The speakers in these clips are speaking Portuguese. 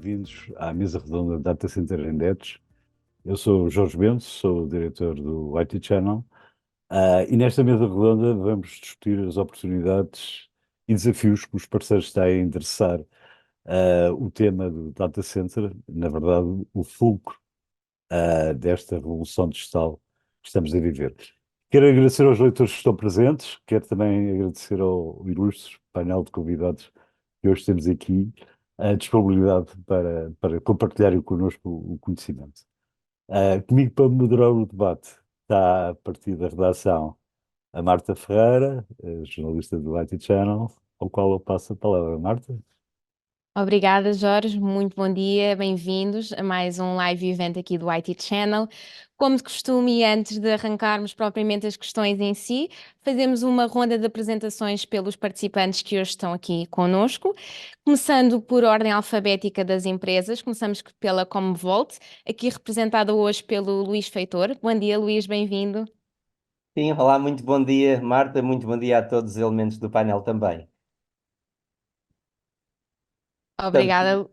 bem-vindos à mesa redonda Data Center and Edge. Eu sou o Jorge Bento, sou o diretor do IT Channel, e nesta mesa redonda vamos discutir as oportunidades e desafios que os parceiros têm a endereçar o tema do Data Center, na verdade, o fulcro desta revolução digital que estamos a viver. Quero agradecer aos leitores que estão presentes, quero também agradecer ao ilustre painel de convidados que hoje temos aqui, a disponibilidade para compartilharem connosco o conhecimento. Comigo para moderar o debate está a partir da redação a Marta Ferreira, jornalista do IT Channel, ao qual eu passo a palavra. Marta? Obrigada, Jorge. Muito bom dia, bem-vindos a mais um live event aqui do IT Channel. Como de costume, e antes de arrancarmos propriamente as questões em si, fazemos uma ronda de apresentações pelos participantes que hoje estão aqui conosco, começando por ordem alfabética das empresas. Começamos pela Comvault, aqui representada hoje pelo Luís Feitor. Bom dia, Luís, bem-vindo. Sim, olá, muito bom dia, Marta, muito bom dia a todos os elementos do painel também. Obrigada.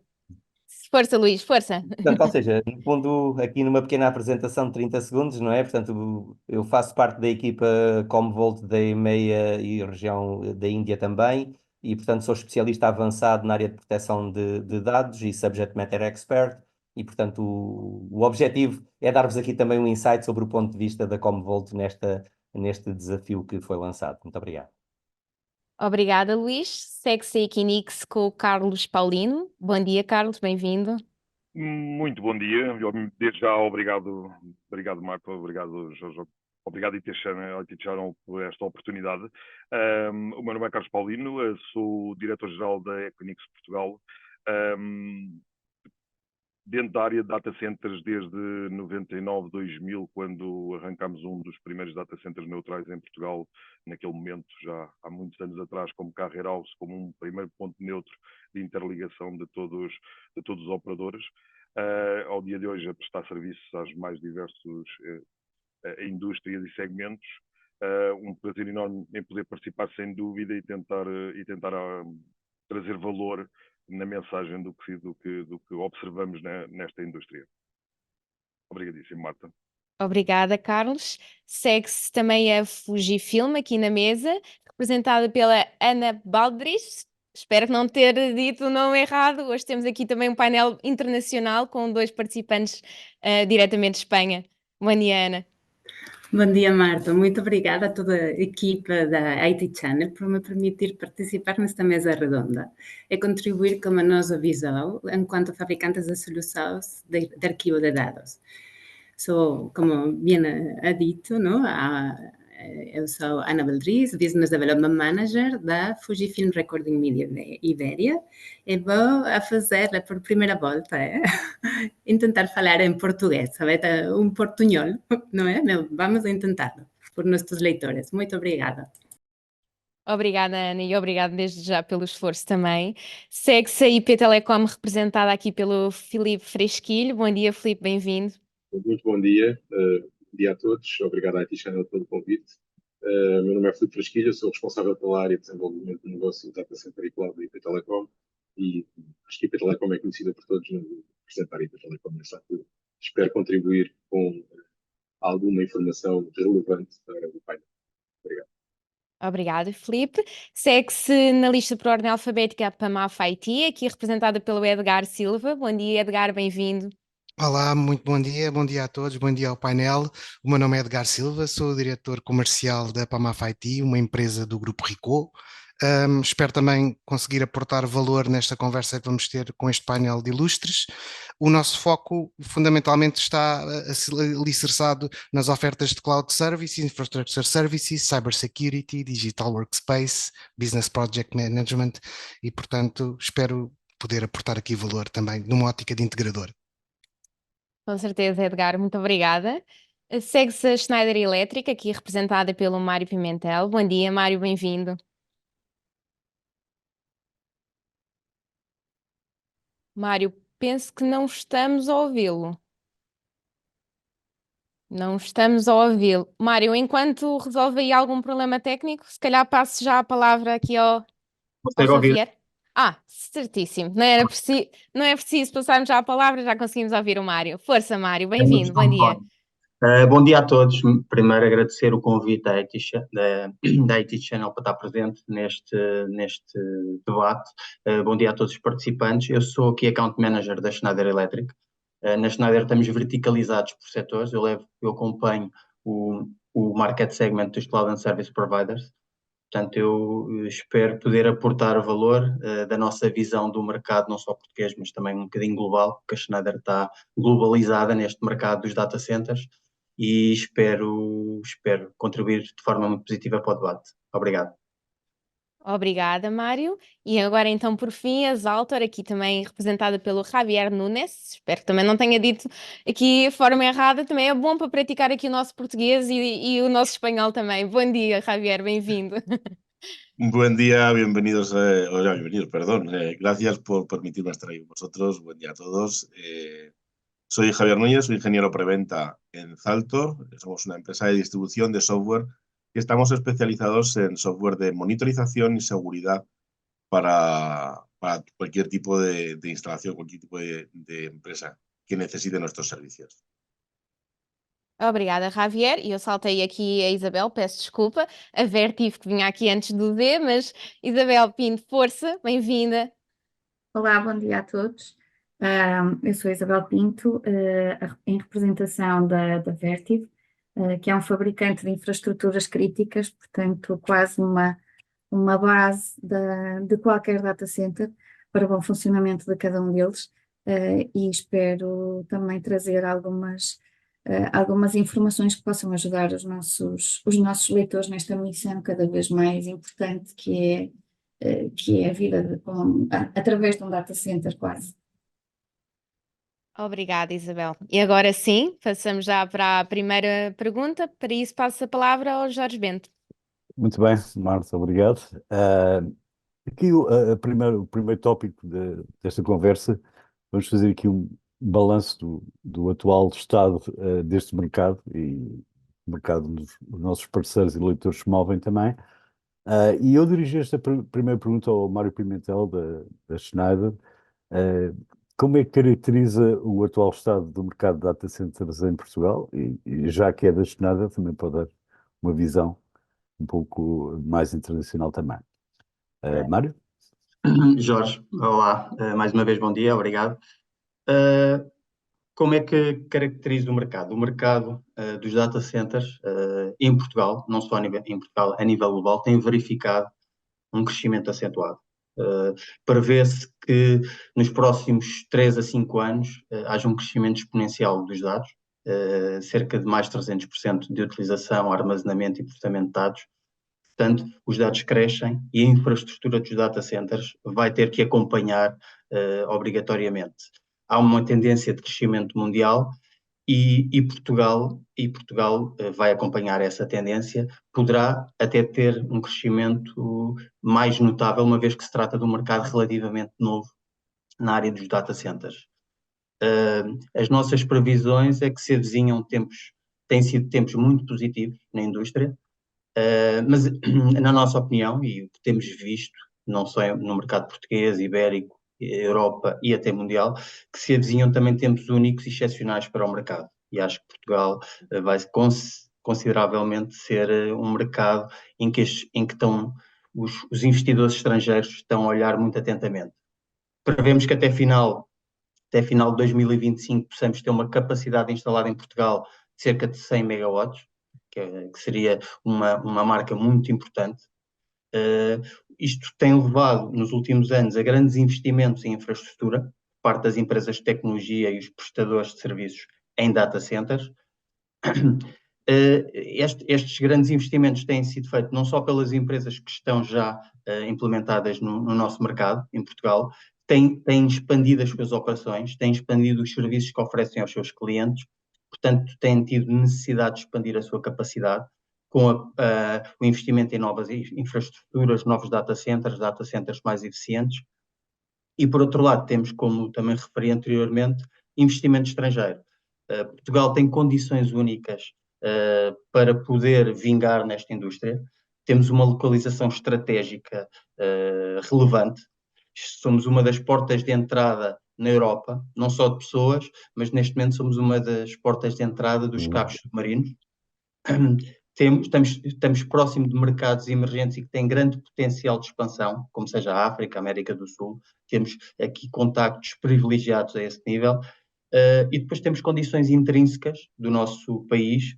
Força, Luís, força. Ou seja, no fundo, aqui numa pequena apresentação de 30 segundos, não é? Portanto, eu faço parte da equipa Comvault da EMEA e região da Índia também, e portanto sou especialista avançado na área de proteção de dados e subject matter expert, e portanto o objetivo é dar-vos aqui também um insight sobre o ponto de vista da Comvault neste desafio que foi lançado. Muito obrigado. Obrigada, Luís. Segue-se a Equinix com o Carlos Paulino. Bom dia, Carlos, bem-vindo. Muito bom dia. Desde já, obrigado Marco, obrigado Jorge, obrigado IT Channel por esta oportunidade. O meu nome é Carlos Paulino, sou diretor-geral da Equinix Portugal. Dentro da área de data centers desde 99, 2000, quando arrancámos um dos primeiros data centers neutrais em Portugal, naquele momento, já há muitos anos atrás, como Carrier House, como um primeiro ponto neutro de interligação de todos os operadores, ao dia de hoje a prestar serviços às mais diversas indústrias e segmentos. Um prazer enorme em poder participar, sem dúvida, e tentar trazer valor na mensagem do que observamos nesta indústria. Obrigadíssimo, Marta. Obrigada, Carlos. Segue-se também a Fujifilm aqui na mesa, representada pela Ana Baldris. Espero que não ter dito o nome errado. Hoje temos aqui também um painel internacional com dois participantes diretamente de Espanha. Bom dia, Ana. Bom dia, Marta. Muito obrigada a toda a equipa da IT Channel por me permitir participar nesta mesa redonda e contribuir com a nossa visão enquanto fabricantes de soluções de arquivo de dados. Como bien ha dito, ¿no? Eu sou Ana Baldris, Business Development Manager da Fujifilm Recording Media de Ibéria, e vou a fazer por primeira volta tentar falar em português, sabe? Um portunhol, não é? Vamos a tentarlo por nossos leitores. Muito obrigada. Obrigada, Ana, e obrigada desde já pelo esforço também. Segue-se a IP Telecom, representada aqui pelo Filipe Fresquilho. Bom dia, Filipe, bem-vindo. Muito bom dia. Bom dia a todos. Obrigado à IT Channel pelo convite. Meu nome é Filipe Frasquilha, sou responsável pela área de desenvolvimento de negócio Data Center e Cloud da IP Telecom, e acho que a IP Telecom é conhecida por todos, não vou apresentar a IP Telecom nessa altura. Espero contribuir com alguma informação relevante para o painel. Obrigado. Obrigada, Filipe. Segue-se na lista por ordem alfabética a PAMAF IT, aqui representada pelo Edgar Silva. Bom dia, Edgar, bem-vindo. Olá, muito bom dia a todos, bom dia ao painel. O meu nome é Edgar Silva, sou o diretor comercial da PAMAF IT, uma empresa do Grupo Ricoh. Espero também conseguir aportar valor nesta conversa que vamos ter com este painel de ilustres. O nosso foco fundamentalmente está alicerçado nas ofertas de Cloud Services, Infrastructure Services, Cybersecurity, Digital Workspace, Business Project Management e, portanto, espero poder aportar aqui valor também numa ótica de integrador. Com certeza, Edgar, muito obrigada. Segue-se a Schneider Electric, aqui representada pelo Mário Pimentel. Bom dia, Mário, bem-vindo. Mário, penso que não estamos a ouvi-lo. Não estamos a ouvi-lo. Mário, enquanto resolve aí algum problema técnico, se calhar passo já a palavra aqui ao Consegue ouvir? Xavier. Certíssimo. Não é preciso passarmos já a palavra, já conseguimos ouvir o Mário. Força, Mário, É muito bem-vindo, bom dia. bom dia a todos. Primeiro agradecer o convite da IT Channel para estar presente neste debate. Bom dia a todos os participantes. Eu sou aqui Account Manager da Schneider Electric. Na Schneider estamos verticalizados por setores. Eu acompanho o market segment dos Cloud and Service Providers. Portanto, eu espero poder aportar valor da nossa visão do mercado, não só português, mas também um bocadinho global, porque a Schneider está globalizada neste mercado dos data centers e espero contribuir de forma muito positiva para o debate. Obrigado. Obrigada, Mário. E agora, então, por fim, a Zaltor, aqui também representada pelo Javier Nunes. Espero que também não tenha dito aqui a forma errada. Também é bom para praticar aqui o nosso português e o nosso espanhol também. Bom dia, Javier, bem-vindo. Buen día, bienvenidos, perdón. Gracias por permitirme estar ahí con vosotros. Buen día a todos. Soy Javier Núñez, soy ingeniero preventa en Zaltor. Somos una empresa de distribución de software y estamos especializados en software de monitorización y seguridad para cualquier tipo de instalación, cualquier tipo de empresa que necesite nuestros servicios. Obrigada, Javier. E eu saltei aqui a Isabel, peço desculpa. A Vertive que vinha aqui antes do D, mas Isabel Pinto, força, bem-vinda. Olá, bom dia a todos. Eu sou Isabel Pinto, em representação da Vertive, que é um fabricante de infraestruturas críticas, portanto, quase uma base de qualquer data center para o bom funcionamento de cada um deles, e espero também trazer algumas informações que possam ajudar os nossos leitores nesta missão cada vez mais importante que é a vida através de um data center quase. Obrigada, Isabel. E agora sim, passamos já para a primeira pergunta. Para isso, passo a palavra ao Jorge Bento. Muito bem, Marta, obrigado. Aqui o primeiro tópico desta conversa, vamos fazer aqui um balanço do atual estado deste mercado e o mercado dos nossos parceiros e leitores se movem também. E eu dirigi esta primeira pergunta ao Mário Pimentel, da Schneider. Como é que caracteriza o atual estado do mercado de data centers em Portugal? E já que é da Schneider, também pode dar uma visão um pouco mais internacional também. Mário? Jorge, olá, mais uma vez bom dia, obrigado. Como é que caracteriza o mercado? O mercado dos data centers em Portugal, não só em Portugal, a nível global, tem verificado um crescimento acentuado. Prevê-se que nos próximos 3 a 5 anos haja um crescimento exponencial dos dados, cerca de mais de 300% de utilização, armazenamento e processamento de dados. Portanto, os dados crescem e a infraestrutura dos data centers vai ter que acompanhar obrigatoriamente. Há uma tendência de crescimento mundial e Portugal vai acompanhar essa tendência, poderá até ter um crescimento mais notável, uma vez que se trata de um mercado relativamente novo na área dos data centers. As nossas previsões é que se avizinham têm sido tempos muito positivos na indústria, mas na nossa opinião, e o que temos visto, não só no mercado português, ibérico, Europa e até mundial, que se avizinham também tempos únicos e excepcionais para o mercado. E acho que Portugal vai consideravelmente ser um mercado em que estão os investidores estrangeiros estão a olhar muito atentamente. Prevemos que até final de 2025 possamos ter uma capacidade instalada em Portugal de cerca de 100 megawatts, que seria uma marca muito importante. Isto tem levado, nos últimos anos, a grandes investimentos em infraestrutura, por parte das empresas de tecnologia e os prestadores de serviços em data centers. Estes grandes investimentos têm sido feitos não só pelas empresas que estão já implementadas no nosso mercado, em Portugal, têm expandido as suas operações, têm expandido os serviços que oferecem aos seus clientes, portanto, têm tido necessidade de expandir a sua capacidade com o investimento em novas infraestruturas, novos data centers mais eficientes. E, por outro lado, temos, como também referi anteriormente, investimento estrangeiro. Portugal tem condições únicas para poder vingar nesta indústria. Temos uma localização estratégica relevante. somos uma das portas de entrada na Europa, não só de pessoas, mas neste momento somos uma das portas de entrada dos cabos submarinos. Estamos próximo de mercados emergentes e que têm grande potencial de expansão, como seja a África, a América do Sul. Temos aqui contactos privilegiados a esse nível. E depois temos condições intrínsecas do nosso país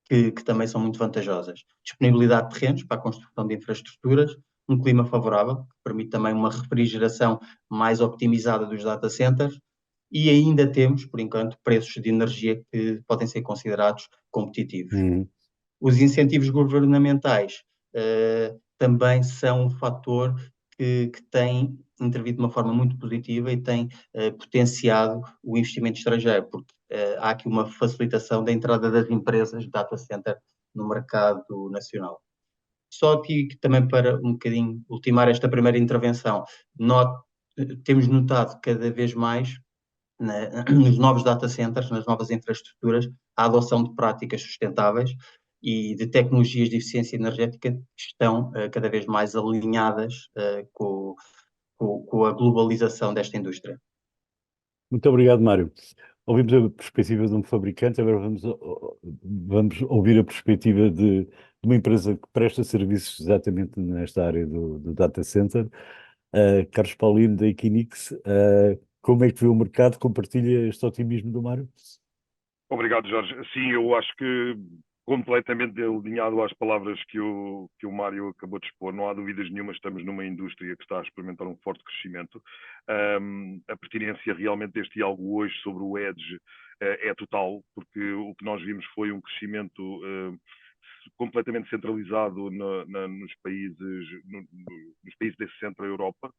que também são muito vantajosas. Disponibilidade de terrenos para a construção de infraestruturas, um clima favorável, que permite também uma refrigeração mais optimizada dos data centers, e ainda temos, por enquanto, preços de energia que podem ser considerados competitivos. Os incentivos governamentais também são um fator que tem intervido de uma forma muito positiva e tem potenciado o investimento estrangeiro, porque há aqui uma facilitação da entrada das empresas de data center no mercado nacional. Só aqui também para um bocadinho ultimar esta primeira intervenção, temos notado cada vez mais nos novos data centers, nas novas infraestruturas, a adoção de práticas sustentáveis e de tecnologias de eficiência energética que estão cada vez mais alinhadas com a globalização desta indústria. Muito obrigado, Mário. Ouvimos a perspectiva de um fabricante, agora vamos ouvir a perspectiva de uma empresa que presta serviços exatamente nesta área do data center. Carlos Paulino, da Equinix, como é que vê o mercado? Compartilha este otimismo do Mário? Obrigado, Jorge. Sim, eu acho que completamente alinhado às palavras que o Mário acabou de expor. Não há dúvidas nenhuma, estamos numa indústria que está a experimentar um forte crescimento. A pertinência realmente deste diálogo hoje sobre o Edge é total, porque o que nós vimos foi um crescimento completamente centralizado nos países desse centro da Europa.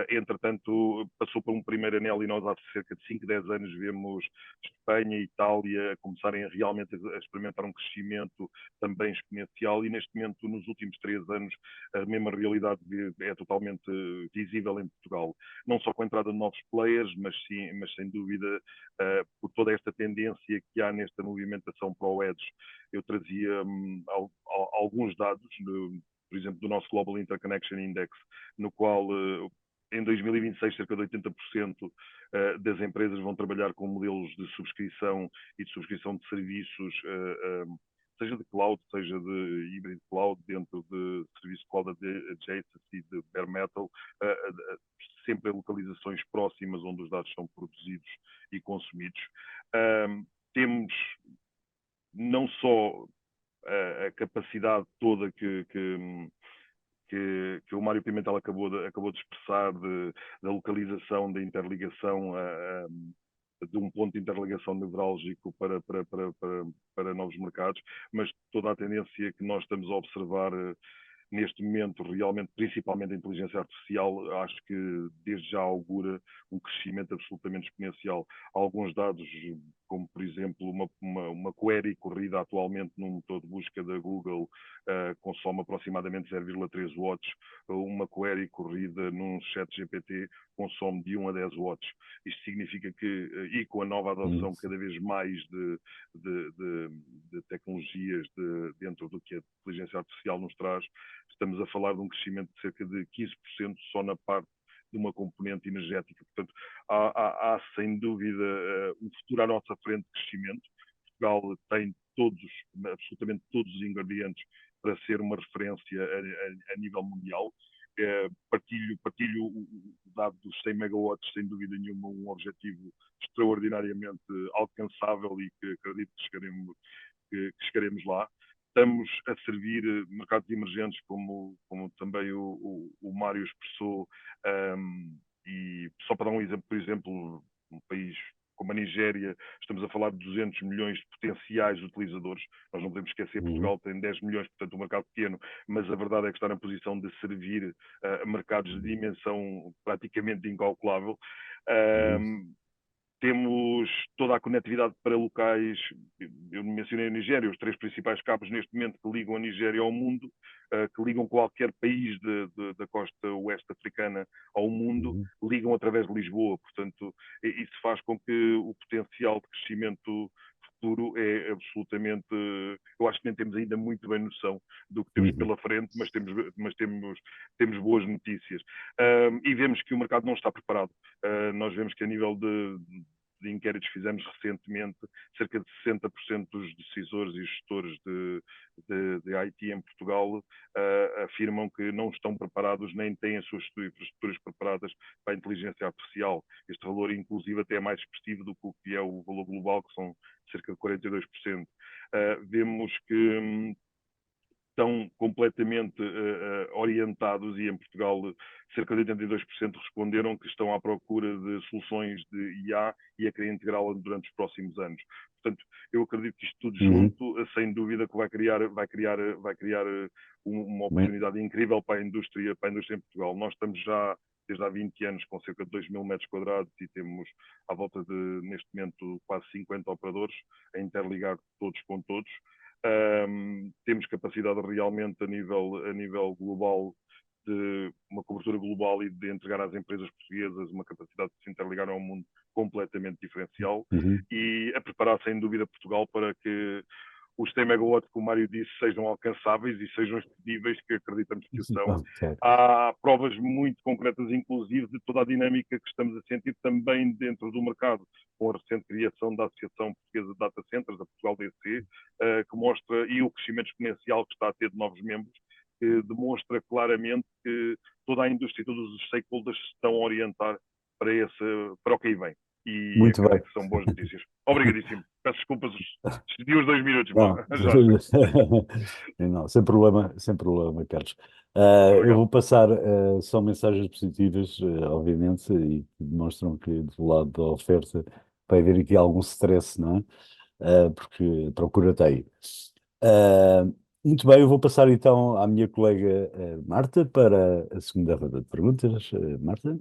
Entretanto, passou por um primeiro anel e nós há cerca de 5, 10 anos vemos Espanha e Itália começarem a realmente a experimentar um crescimento também exponencial e neste momento, nos últimos 3 anos, a mesma realidade é totalmente visível em Portugal. Não só com a entrada de novos players, mas sem dúvida por toda esta tendência que há nesta movimentação para o Edge. Eu trazia alguns dados, por exemplo, do nosso Global Interconnection Index, no qual em 2026 cerca de 80% das empresas vão trabalhar com modelos de subscrição e de subscrição de serviços, seja de cloud, seja de hybrid cloud, dentro de serviço de cloud adjacency, de bare metal, sempre em localizações próximas onde os dados são produzidos e consumidos. Temos não só a capacidade toda que o Mário Pimentel acabou de expressar da localização, da interligação, de um ponto de interligação nevrálgico para novos mercados, mas toda a tendência que nós estamos a observar neste momento, realmente, principalmente a inteligência artificial, acho que desde já augura um crescimento absolutamente exponencial. Há alguns dados, como por exemplo, uma query corrida atualmente num motor de busca da Google consome aproximadamente 0,3 watts, uma query corrida num chat GPT consome de 1 a 10 watts. Isto significa que, e com a nova adoção cada vez mais de tecnologias dentro do que a inteligência artificial nos traz, estamos a falar de um crescimento de cerca de 15% só na parte de uma componente energética. Portanto, há sem dúvida um futuro à nossa frente de crescimento. Portugal tem absolutamente todos os ingredientes para ser uma referência a nível mundial. Partilho o dado dos 100 megawatts, sem dúvida nenhuma, um objetivo extraordinariamente alcançável e que acredito que chegaremos lá. Estamos a servir mercados emergentes, como também o Mário expressou, e só para dar um exemplo, por exemplo, um país como a Nigéria, estamos a falar de 200 milhões de potenciais utilizadores. Nós não podemos esquecer, Portugal tem 10 milhões, portanto um mercado pequeno, mas a verdade é que está na posição de servir mercados de dimensão praticamente incalculável. Temos toda a conectividade para locais, eu mencionei a Nigéria, os 3 principais cabos neste momento que ligam a Nigéria ao mundo, que ligam qualquer país da costa oeste africana ao mundo, ligam através de Lisboa. Portanto, isso faz com que o potencial de crescimento futuro é absolutamente, eu acho que nem temos ainda muito bem noção do que temos pela frente, mas temos boas notícias. E vemos que o mercado não está preparado. Nós vemos que a nível de inquéritos que fizemos recentemente, cerca de 60% dos decisores e gestores de IT em Portugal afirmam que não estão preparados, nem têm as suas infraestruturas preparadas para a inteligência artificial. Este valor, inclusive, até é mais expressivo do que o que é o valor global, que são cerca de 42%. Vemos que estão completamente orientados, e em Portugal cerca de 82% responderam que estão à procura de soluções de IA e a querer integrá-la durante os próximos anos. Portanto, eu acredito que isto tudo junto, sem dúvida, que vai criar uma oportunidade incrível para a indústria em Portugal. Nós estamos já desde há 20 anos com cerca de 2.000 metros quadrados e temos à volta de, neste momento, quase 50 operadores a interligar todos com todos. Temos capacidade realmente a nível global, de uma cobertura global e de entregar às empresas portuguesas uma capacidade de se interligar ao mundo completamente diferencial e a preparar sem dúvida Portugal para que os 100 megawatts, como o Mário disse, sejam alcançáveis e sejam excedíveis, que acreditamos que o são. Há provas muito concretas, inclusive, de toda a dinâmica que estamos a sentir também dentro do mercado, com a recente criação da Associação Portuguesa de Data Centers, da Portugal DC, que mostra, e o crescimento exponencial que está a ter de novos membros, que demonstra claramente que toda a indústria e todos os stakeholders se estão a orientar para o que aí vem. E muito bem. Que são boas notícias. Obrigadíssimo. Peço desculpas, excedi os 2 minutos. Não, sem problema, Carlos. Eu vou passar só mensagens positivas, obviamente, e que demonstram que do lado da oferta vai haver aqui algum stress, não é? Porque a procura está aí. Muito bem, eu vou passar então à minha colega Marta para a segunda roda de perguntas. Marta?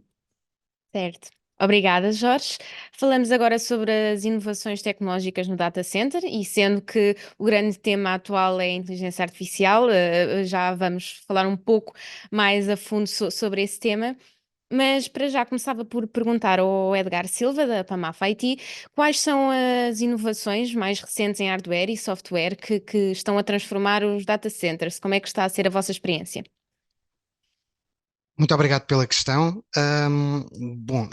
Certo. Obrigada, Jorge. Falamos agora sobre as inovações tecnológicas no data center e sendo que o grande tema atual é a inteligência artificial, já vamos falar um pouco mais a fundo sobre esse tema. Mas para já começava por perguntar ao Edgar Silva, da PAMAF IT, quais são as inovações mais recentes em hardware e software que estão a transformar os data centers? Como é que está a ser a vossa experiência? Muito obrigado pela questão. Bom,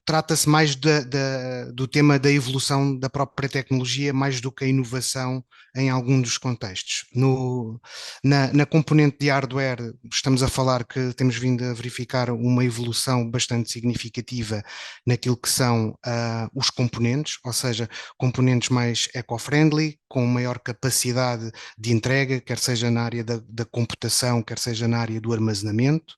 trata-se mais do tema da evolução da própria tecnologia, mais do que a inovação em algum dos contextos. Na componente de hardware, estamos a falar que temos vindo a verificar uma evolução bastante significativa naquilo que são os componentes, ou seja, componentes mais eco-friendly, com maior capacidade de entrega, quer seja na área da computação, quer seja na área do armazenamento.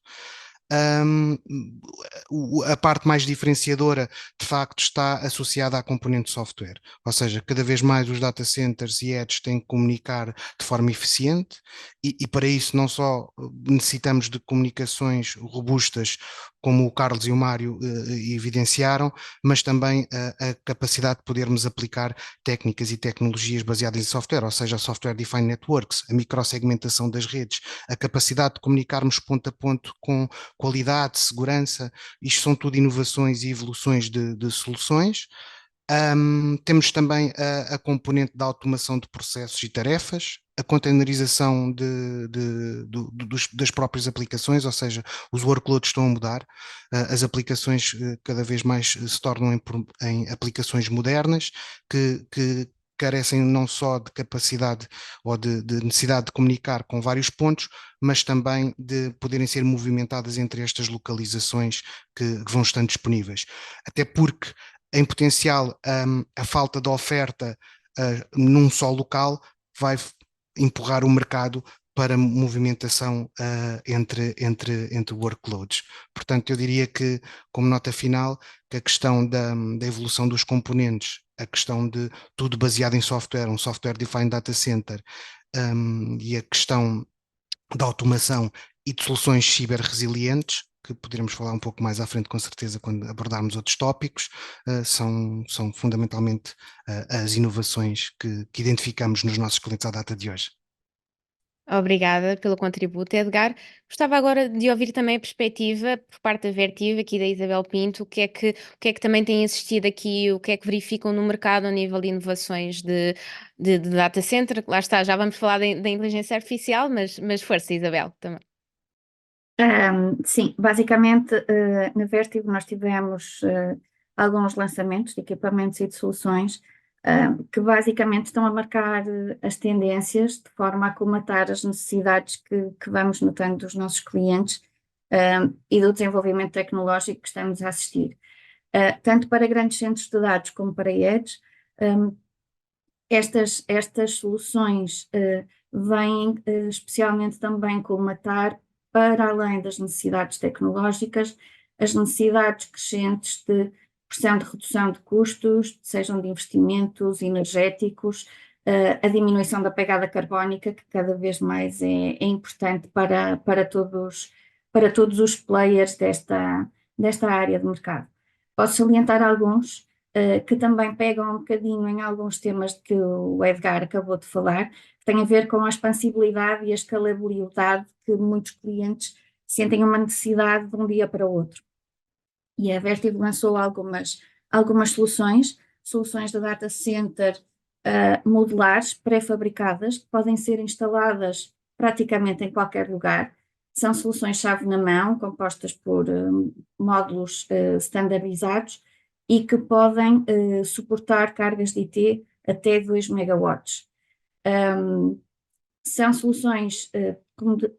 A parte mais diferenciadora de facto está associada à componente software, ou seja, cada vez mais os data centers e edges têm que comunicar de forma eficiente e para isso não só necessitamos de comunicações robustas, como o Carlos e o Mário evidenciaram, mas também a capacidade de podermos aplicar técnicas e tecnologias baseadas em software, ou seja, Software Defined Networks, a microsegmentação das redes, a capacidade de comunicarmos ponto a ponto com qualidade, segurança, isto são tudo inovações e evoluções de soluções. Temos também a componente da automação de processos e tarefas, a containerização das próprias aplicações, ou seja, os workloads estão a mudar, as aplicações cada vez mais se tornam em aplicações modernas que carecem não só de capacidade ou de necessidade de comunicar com vários pontos, mas também de poderem ser movimentadas entre estas localizações que vão estando disponíveis. Até porque, em potencial, a falta de oferta num só local vai empurrar o mercado para movimentação entre workloads. Portanto, eu diria que, como nota final, que a questão da evolução dos componentes, a questão de tudo baseado em software, um Software Defined Data Center, e a questão da automação e de soluções ciber-resilientes, que poderemos falar um pouco mais à frente com certeza quando abordarmos outros tópicos, são fundamentalmente as inovações que identificamos nos nossos clientes à data de hoje. Obrigada pelo contributo, Edgar. Gostava agora de ouvir também a perspectiva por parte da Vertiv, aqui da Isabel Pinto, o que é que também tem assistido aqui, o que é que verificam no mercado a nível de inovações de data center. Lá está, já vamos falar da inteligência artificial, mas força, Isabel, também. Sim, basicamente na Vertiv nós tivemos alguns lançamentos de equipamentos e de soluções que basicamente estão a marcar as tendências de forma a colmatar as necessidades que vamos notando dos nossos clientes e do desenvolvimento tecnológico que estamos a assistir. Tanto para grandes centros de dados como para edge, estas soluções vêm especialmente também colmatar, para além das necessidades tecnológicas, as necessidades crescentes de pressão de redução de custos, sejam de investimentos energéticos, a diminuição da pegada carbónica, que cada vez mais é importante para todos os players desta área de mercado. Posso salientar alguns que também pegam um bocadinho em alguns temas que o Edgar acabou de falar, que têm a ver com a expansibilidade e a escalabilidade que muitos clientes sentem uma necessidade de um dia para o outro. E a Vertiv lançou algumas soluções de data center modulares, pré-fabricadas, que podem ser instaladas praticamente em qualquer lugar. São soluções chave na mão, compostas por módulos standardizados e que podem suportar cargas de IT até 2 megawatts. São soluções,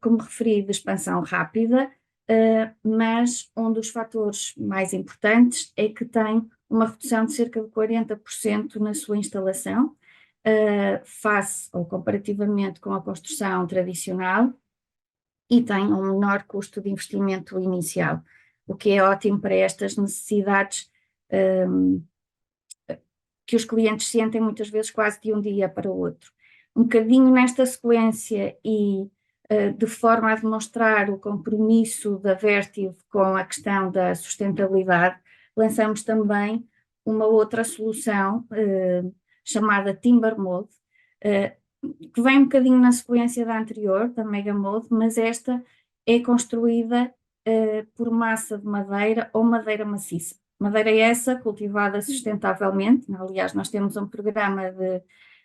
como referi, de expansão rápida, mas um dos fatores mais importantes é que tem uma redução de cerca de 40% na sua instalação, face ou comparativamente com a construção tradicional, e tem um menor custo de investimento inicial, o que é ótimo para estas necessidades que os clientes sentem muitas vezes quase de um dia para o outro. Um bocadinho nesta sequência e de forma a demonstrar o compromisso da Vertiv com a questão da sustentabilidade, lançamos também uma outra solução chamada Timber Mode, que vem um bocadinho na sequência da anterior, da Mega Mode, mas esta é construída por massa de madeira ou madeira maciça. Madeira essa cultivada sustentavelmente. Aliás, nós temos um programa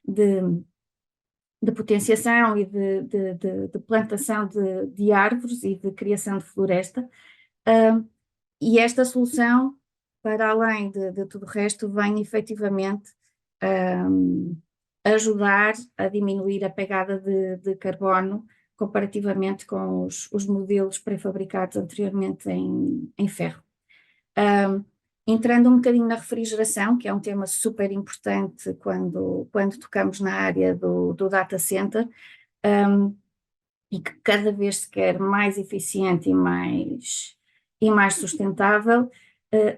de potenciação e de plantação de árvores e de criação de floresta. E esta solução, para além de tudo o resto, vem efetivamente ajudar a diminuir a pegada de carbono comparativamente com os modelos pré-fabricados anteriormente em ferro. Entrando um bocadinho na refrigeração, que é um tema super importante quando tocamos na área do data center, e que cada vez se quer mais eficiente e mais sustentável,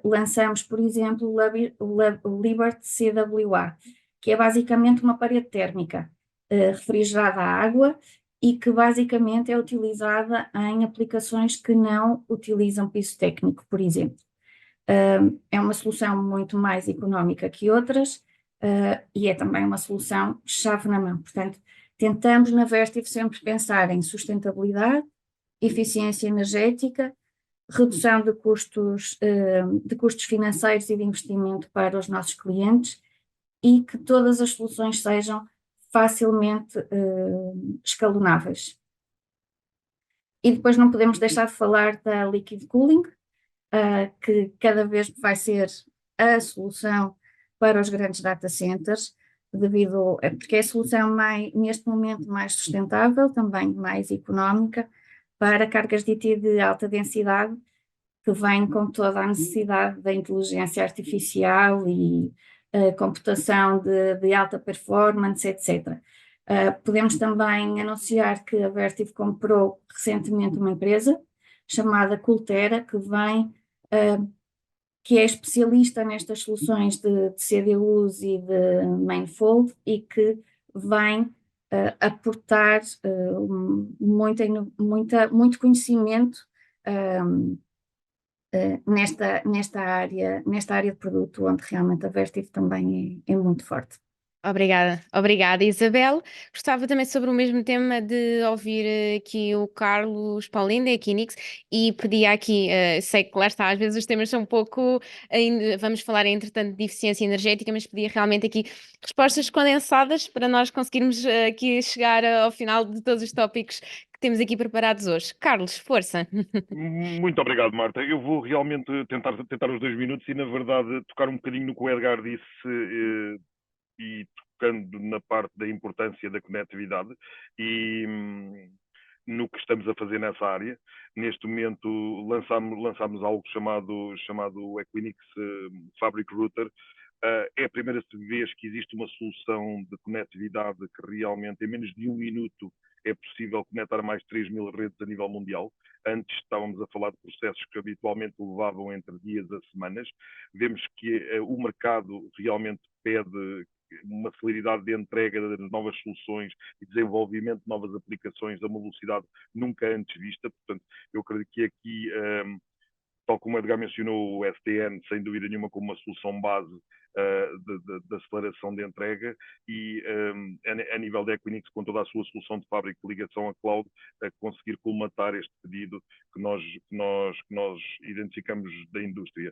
lançamos, por exemplo, o Liberty CWA, que é basicamente uma parede térmica refrigerada à água e que basicamente é utilizada em aplicações que não utilizam piso técnico, por exemplo. É uma solução muito mais económica que outras e é também uma solução chave na mão. Portanto, tentamos na Vertiv sempre pensar em sustentabilidade, eficiência energética, redução de custos financeiros e de investimento para os nossos clientes e que todas as soluções sejam facilmente escalonáveis. E depois não podemos deixar de falar da Liquid Cooling, que cada vez vai ser a solução para os grandes data centers, porque é a solução neste momento mais sustentável, também mais económica, para cargas de IT de alta densidade, que vêm com toda a necessidade da inteligência artificial e computação de alta performance, etc. Podemos também anunciar que a Vertiv comprou recentemente uma empresa chamada Cultera, que é especialista nestas soluções de CDUs e de Manifold e que vem aportar muito conhecimento nesta área de produto, onde realmente a Vertiv também é muito forte. Obrigada, Isabel. Gostava também sobre o mesmo tema de ouvir aqui o Carlos Paulino da Equinix e pedia aqui, sei que lá está, às vezes os temas são um pouco, vamos falar entretanto de eficiência energética, mas pedia realmente aqui respostas condensadas para nós conseguirmos aqui chegar ao final de todos os tópicos que temos aqui preparados hoje. Carlos, força. Muito obrigado, Marta. Eu vou realmente tentar os 2 minutos e, na verdade, tocar um bocadinho no que o Edgar disse e tocando na parte da importância da conectividade e no que estamos a fazer nessa área. Neste momento lançámos algo chamado Equinix Fabric Router. É a primeira vez que existe uma solução de conectividade que realmente, em menos de 1 minuto, é possível conectar mais de 3.000 redes a nível mundial. Antes estávamos a falar de processos que habitualmente levavam entre dias a semanas. Vemos que o mercado realmente pede uma celeridade de entrega das novas soluções e desenvolvimento de novas aplicações a uma velocidade nunca antes vista. Portanto, eu acredito que aqui, tal como o Edgar mencionou, o SDN, sem dúvida nenhuma, como uma solução base de aceleração de entrega e a nível da Equinix, com toda a sua solução de fábrica de ligação à cloud, a conseguir colmatar este pedido que nós identificamos da indústria.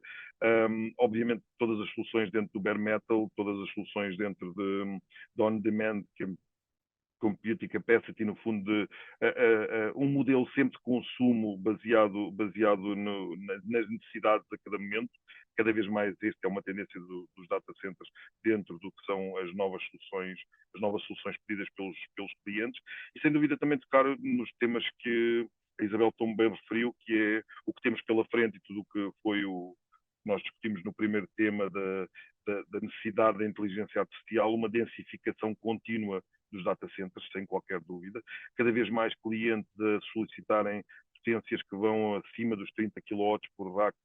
Obviamente, todas as soluções dentro do bare metal, todas as soluções dentro de on-demand, Compute Capacity, no fundo, de um modelo sempre de consumo baseado nas necessidades a cada momento. Cada vez mais esta é uma tendência dos data centers dentro do que são as novas soluções pedidas pelos clientes. E, sem dúvida, também tocar nos temas que a Isabel tão bem referiu, que é o que temos pela frente e tudo o que foi nós discutimos no primeiro tema da necessidade da inteligência artificial, uma densificação contínua dos data centers, sem qualquer dúvida. Cada vez mais clientes a solicitarem potências que vão acima dos 30 kW por rack,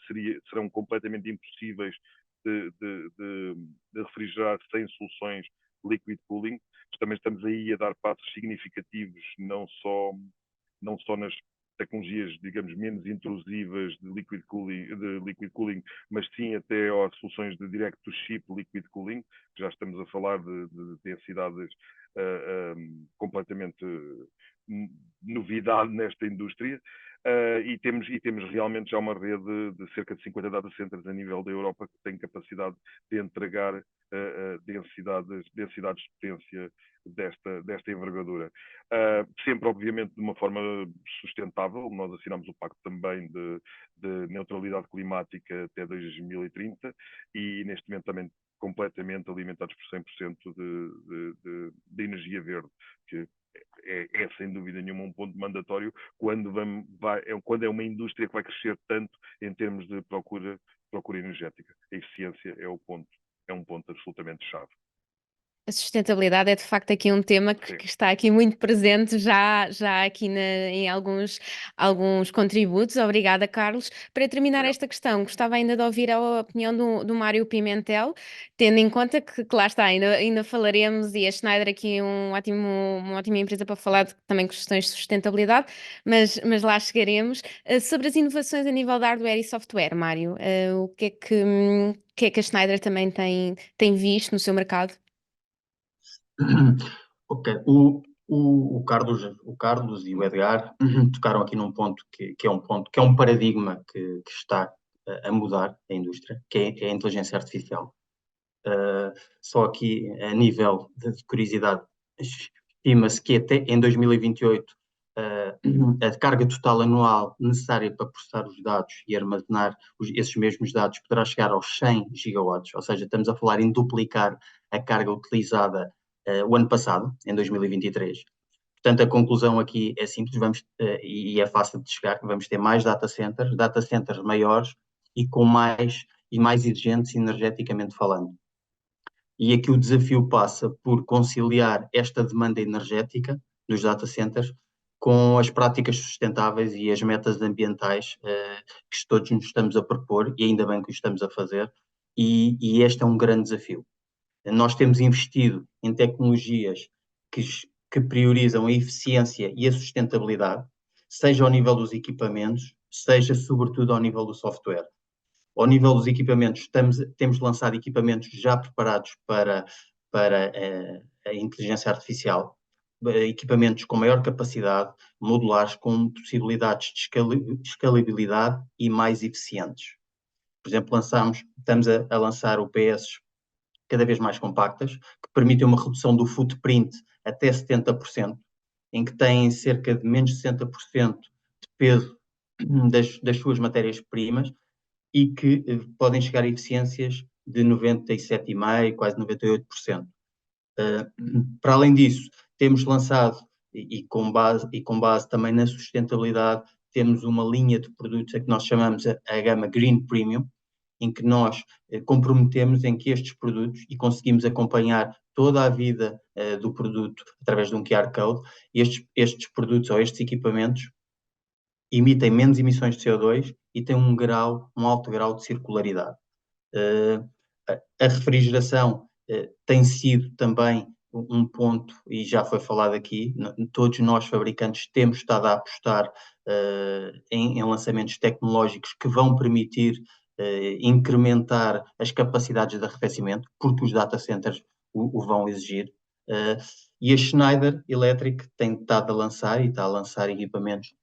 que serão completamente impossíveis de refrigerar sem soluções liquid cooling. Também estamos aí a dar passos significativos, não só nas tecnologias, digamos, menos intrusivas de liquid cooling, mas sim até às soluções de direct-to-chip liquid cooling, que já estamos a falar de densidades completamente novidade nesta indústria. E temos realmente já uma rede de cerca de 50 data centers a nível da Europa que tem capacidade de entregar densidades de potência desta envergadura. Sempre, obviamente, de uma forma sustentável. Nós assinamos o pacto também de neutralidade climática até 2030 e, neste momento, também completamente alimentados por 100% de energia verde, que é sem dúvida nenhuma um ponto mandatório quando é uma indústria que vai crescer tanto em termos de procura energética. A eficiência é um ponto absolutamente chave. A sustentabilidade é de facto aqui um tema que está aqui muito presente já aqui em alguns contributos. Obrigada, Carlos. Para terminar esta questão, gostava ainda de ouvir a opinião do Mário Pimentel, tendo em conta que lá está, ainda falaremos, e a Schneider aqui uma ótima empresa para falar também questões de sustentabilidade, mas lá chegaremos. Sobre as inovações a nível de hardware e software, Mário, o que é que a Schneider também tem visto no seu mercado? Ok, o Carlos e o Edgar tocaram aqui num ponto que é um paradigma que está a mudar a indústria, que é a inteligência artificial. Só aqui, a nível de curiosidade, estima-se que até em 2028 a carga total anual necessária para processar os dados e armazenar esses mesmos dados poderá chegar aos 100 gigawatts, ou seja, estamos a falar em duplicar a carga utilizada o ano passado, em 2023. Portanto, a conclusão aqui é simples, e é fácil de chegar, vamos ter mais data centers maiores e mais exigentes energeticamente falando. E aqui o desafio passa por conciliar esta demanda energética dos data centers com as práticas sustentáveis e as metas ambientais que todos nos estamos a propor, e ainda bem que o estamos a fazer, e este é um grande desafio. Nós temos investido em tecnologias que priorizam a eficiência e a sustentabilidade, seja ao nível dos equipamentos, seja sobretudo ao nível do software. Ao nível dos equipamentos, temos lançado equipamentos já preparados para para a inteligência artificial, equipamentos com maior capacidade, modulares, com possibilidades de escalabilidade e mais eficientes. Por exemplo, estamos a lançar UPS cada vez mais compactas, que permitem uma redução do footprint até 70%, em que têm cerca de menos de 60% de peso das suas matérias-primas e que podem chegar a eficiências de 97,5%, quase 98%. Para além disso, temos lançado, e com base também na sustentabilidade, temos uma linha de produtos a que nós chamamos a gama Green Premium, em que nós comprometemos em que estes produtos, e conseguimos acompanhar toda a vida do produto através de um QR Code, estes produtos ou estes equipamentos emitem menos emissões de CO2 e têm um alto grau de circularidade. A refrigeração tem sido também um ponto, e já foi falado aqui, todos nós fabricantes temos estado a apostar em lançamentos tecnológicos que vão permitir incrementar as capacidades de arrefecimento, porque os data centers o vão exigir. E a Schneider Electric tem estado a lançar, e está a lançar equipamentos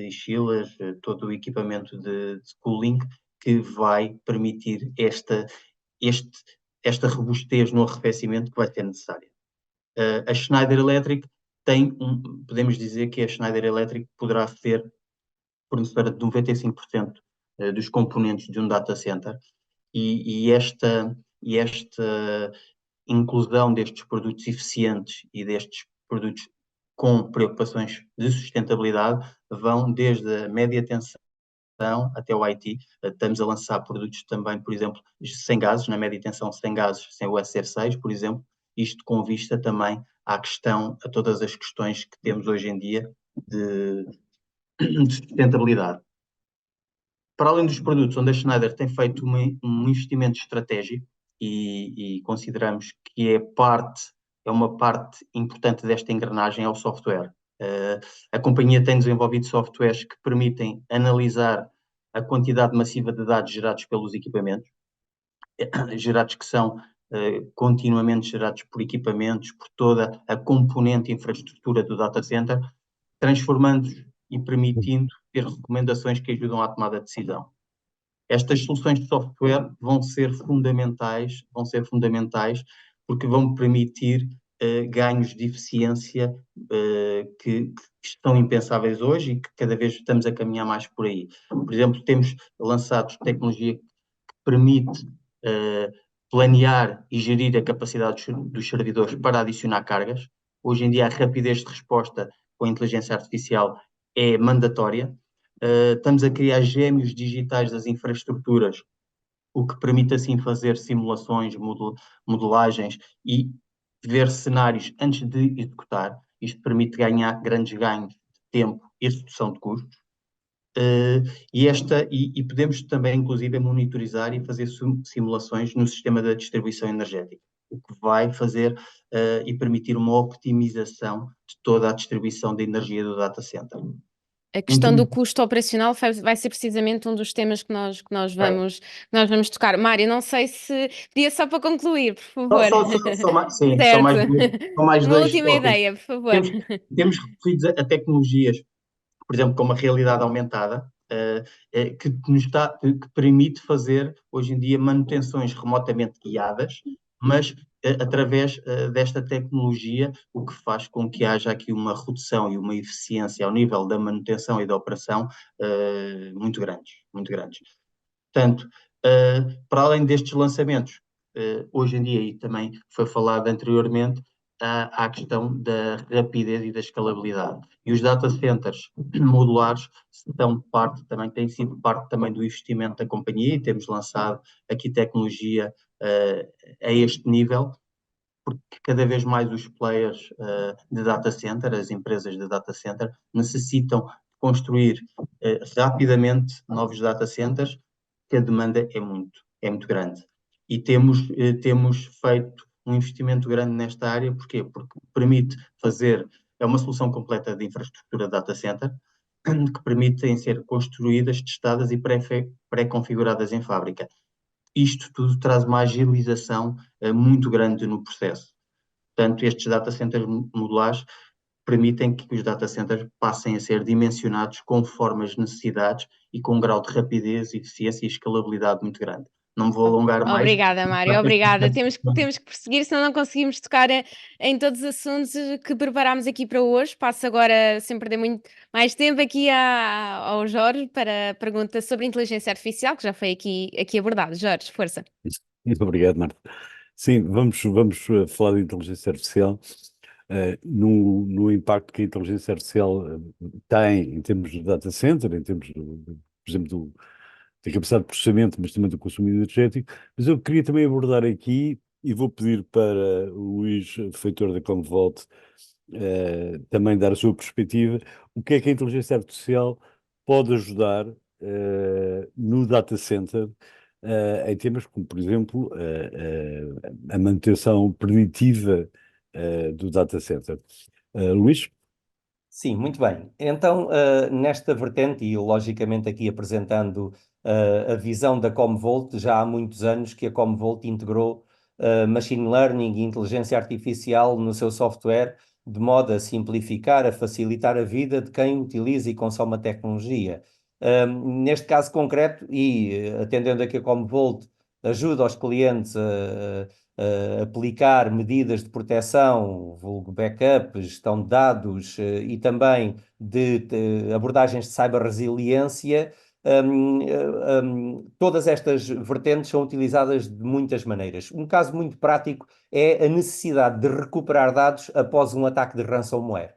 chillers, todo o equipamento de cooling, que vai permitir esta robustez no arrefecimento que vai ser necessária. A Schneider Electric podemos dizer que a Schneider Electric poderá ser fornecedora de 95% dos componentes de um data center, e esta inclusão destes produtos eficientes e destes produtos com preocupações de sustentabilidade vão desde a média tensão até o IT. Estamos a lançar produtos também, por exemplo, sem gases, na média tensão sem gases, sem o SR6, por exemplo, isto com vista também a todas as questões que temos hoje em dia de sustentabilidade. Para além dos produtos, onde a Schneider tem feito um investimento estratégico e consideramos que é uma parte importante desta engrenagem, é o software. A companhia tem desenvolvido softwares que permitem analisar a quantidade massiva de dados gerados pelos equipamentos, gerados que são continuamente gerados por equipamentos, por toda a componente e infraestrutura do data center, transformando-os e permitindo ter recomendações que ajudam à tomada de decisão. Estas soluções de software vão ser fundamentais porque vão permitir ganhos de eficiência que estão impensáveis hoje e que cada vez estamos a caminhar mais por aí. Por exemplo, temos lançado tecnologia que permite planear e gerir a capacidade dos servidores para adicionar cargas. Hoje em dia a rapidez de resposta com a inteligência artificial é mandatória. Estamos a criar gêmeos digitais das infraestruturas, o que permite assim fazer simulações, modelagens e ver cenários antes de executar. Isto permite ganhar grandes ganhos de tempo e redução de custos. E podemos também, inclusive, monitorizar e fazer simulações no sistema da distribuição energética, o que vai fazer e permitir uma optimização de toda a distribuição de energia do data center. A questão do custo operacional vai ser precisamente um dos temas que nós vamos tocar. Mário, não sei se podia só para concluir, por favor. Só mais Uma dois última tópicos. ideia, por favor. Temos recorrido a tecnologias, por exemplo, como a realidade aumentada, que permite fazer, hoje em dia, manutenções remotamente guiadas, mas através desta tecnologia, o que faz com que haja aqui uma redução e uma eficiência ao nível da manutenção e da operação muito grandes. Portanto, para além destes lançamentos, hoje em dia, e também foi falado anteriormente, há a questão da rapidez e da escalabilidade. E os data centers modulares têm sido parte também do investimento da companhia, e temos lançado aqui tecnologia a este nível, porque cada vez mais os players de data center, as empresas de data center, necessitam construir rapidamente novos data centers, que a demanda é muito grande. E temos feito um investimento grande nesta área. Porquê? Porque permite é uma solução completa de infraestrutura de data center, que permitem ser construídas, testadas e pré-configuradas em fábrica. isto tudo traz uma agilização muito grande no processo. Portanto, estes data centers modulares permitem que os data centers passem a ser dimensionados conforme as necessidades e com um grau de rapidez, eficiência e escalabilidade muito grande. Não me vou alongar mais. Obrigada, Mário, obrigada. Temos que prosseguir, senão não conseguimos tocar em todos os assuntos que preparámos aqui para hoje. Passo agora, sem perder muito mais tempo, aqui ao Jorge para a pergunta sobre inteligência artificial, que já foi aqui abordado. Jorge, força. Muito obrigado, Marta. Sim, vamos falar de inteligência artificial, no impacto que a inteligência artificial tem em termos de data center, em termos, por exemplo, da capacidade de processamento, mas também do consumo energético. Mas eu queria também abordar aqui, e vou pedir para o Luís Feitor da Comvolt também dar a sua perspectiva, o que é que a inteligência artificial pode ajudar no data center, em temas como, por exemplo, a manutenção preditiva do data center. Luís? Sim, muito bem. Então, nesta vertente, e logicamente aqui apresentando a visão da Comvolt, já há muitos anos que a Comvolt integrou Machine Learning e Inteligência Artificial no seu software, de modo a simplificar, a facilitar a vida de quem utiliza e consome a tecnologia. Neste caso concreto, e atendendo a que a Comvolt ajuda os clientes a aplicar medidas de proteção, vulgo backup, gestão de dados e também de abordagens de cyber-resiliência, todas estas vertentes são utilizadas de muitas maneiras. Um caso muito prático é a necessidade de recuperar dados após um ataque de ransomware.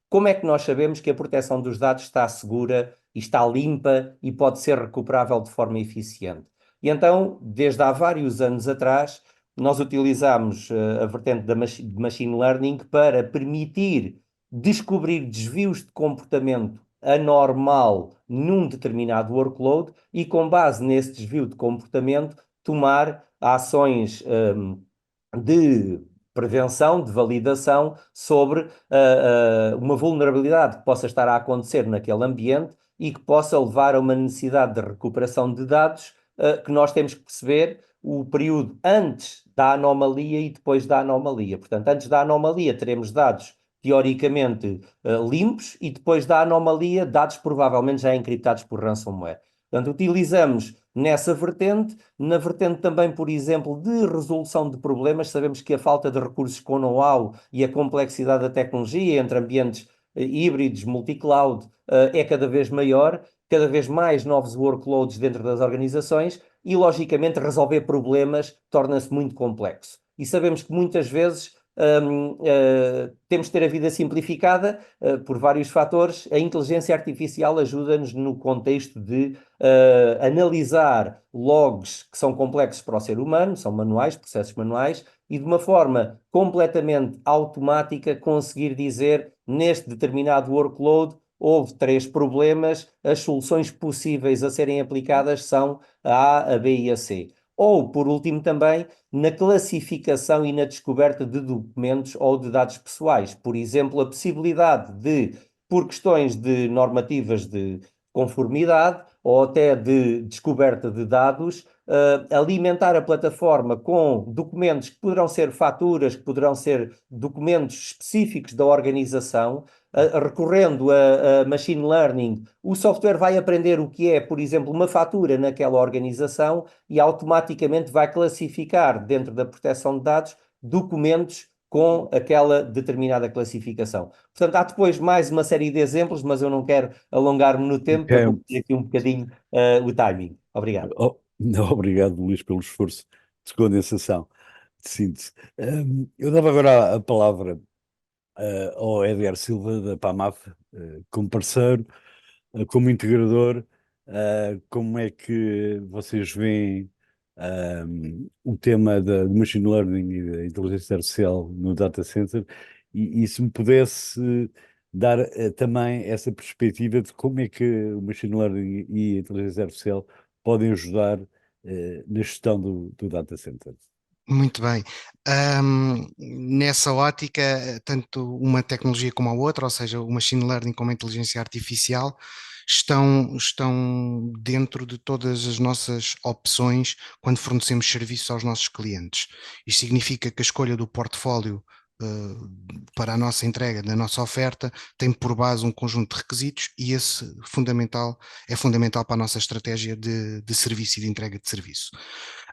Como é que nós sabemos que a proteção dos dados está segura e está limpa e pode ser recuperável de forma eficiente? E então, desde há vários anos atrás, nós utilizamos a vertente de Machine Learning para permitir descobrir desvios de comportamento anormal num determinado workload e, com base nesse desvio de comportamento, tomar ações de prevenção, de validação sobre uma vulnerabilidade que possa estar a acontecer naquele ambiente e que possa levar a uma necessidade de recuperação de dados que nós temos que perceber o período antes da anomalia e depois da anomalia. Portanto, antes da anomalia teremos dados teoricamente limpos e depois da anomalia dados provavelmente já encriptados por ransomware. Portanto, utilizamos nessa vertente, na vertente também, por exemplo, de resolução de problemas. Sabemos que a falta de recursos com know-how e a complexidade da tecnologia entre ambientes híbridos, multi-cloud, é cada vez maior, cada vez mais novos workloads dentro das organizações e, logicamente, resolver problemas torna-se muito complexo. E sabemos que muitas vezes temos de ter a vida simplificada por vários fatores. A inteligência artificial ajuda-nos no contexto de analisar logs que são complexos para o ser humano, são manuais, processos manuais, e de uma forma completamente automática conseguir dizer, neste determinado workload, houve 3 problemas, as soluções possíveis a serem aplicadas são a A, a B e a C. Ou, por último, também na classificação e na descoberta de documentos ou de dados pessoais. Por exemplo, a possibilidade de, por questões de normativas de conformidade ou até de descoberta de dados, alimentar a plataforma com documentos que poderão ser faturas, que poderão ser documentos específicos da organização. Recorrendo a machine learning, o software vai aprender o que é, por exemplo, uma fatura naquela organização e automaticamente vai classificar, dentro da proteção de dados, documentos com aquela determinada classificação. Portanto, há depois mais uma série de exemplos, mas eu não quero alongar-me no tempo para cumprir aqui um bocadinho o timing. Obrigado. Obrigado, Luís, pelo esforço de condensação, de síntese. Eu dava agora a palavra ao Edgar Silva, da PAMAF, como parceiro, como integrador. Como é que vocês veem o tema do machine learning e da inteligência artificial no data center? E se me pudesse dar também essa perspectiva de como é que o machine learning e a inteligência artificial podem ajudar na gestão do data center. Muito bem. Nessa ótica, tanto uma tecnologia como a outra, ou seja, o machine learning como a inteligência artificial, estão dentro de todas as nossas opções quando fornecemos serviços aos nossos clientes. Isto significa que a escolha do portfólio para a nossa entrega da nossa oferta tem por base um conjunto de requisitos e esse é fundamental para a nossa estratégia de serviço e de entrega de serviço.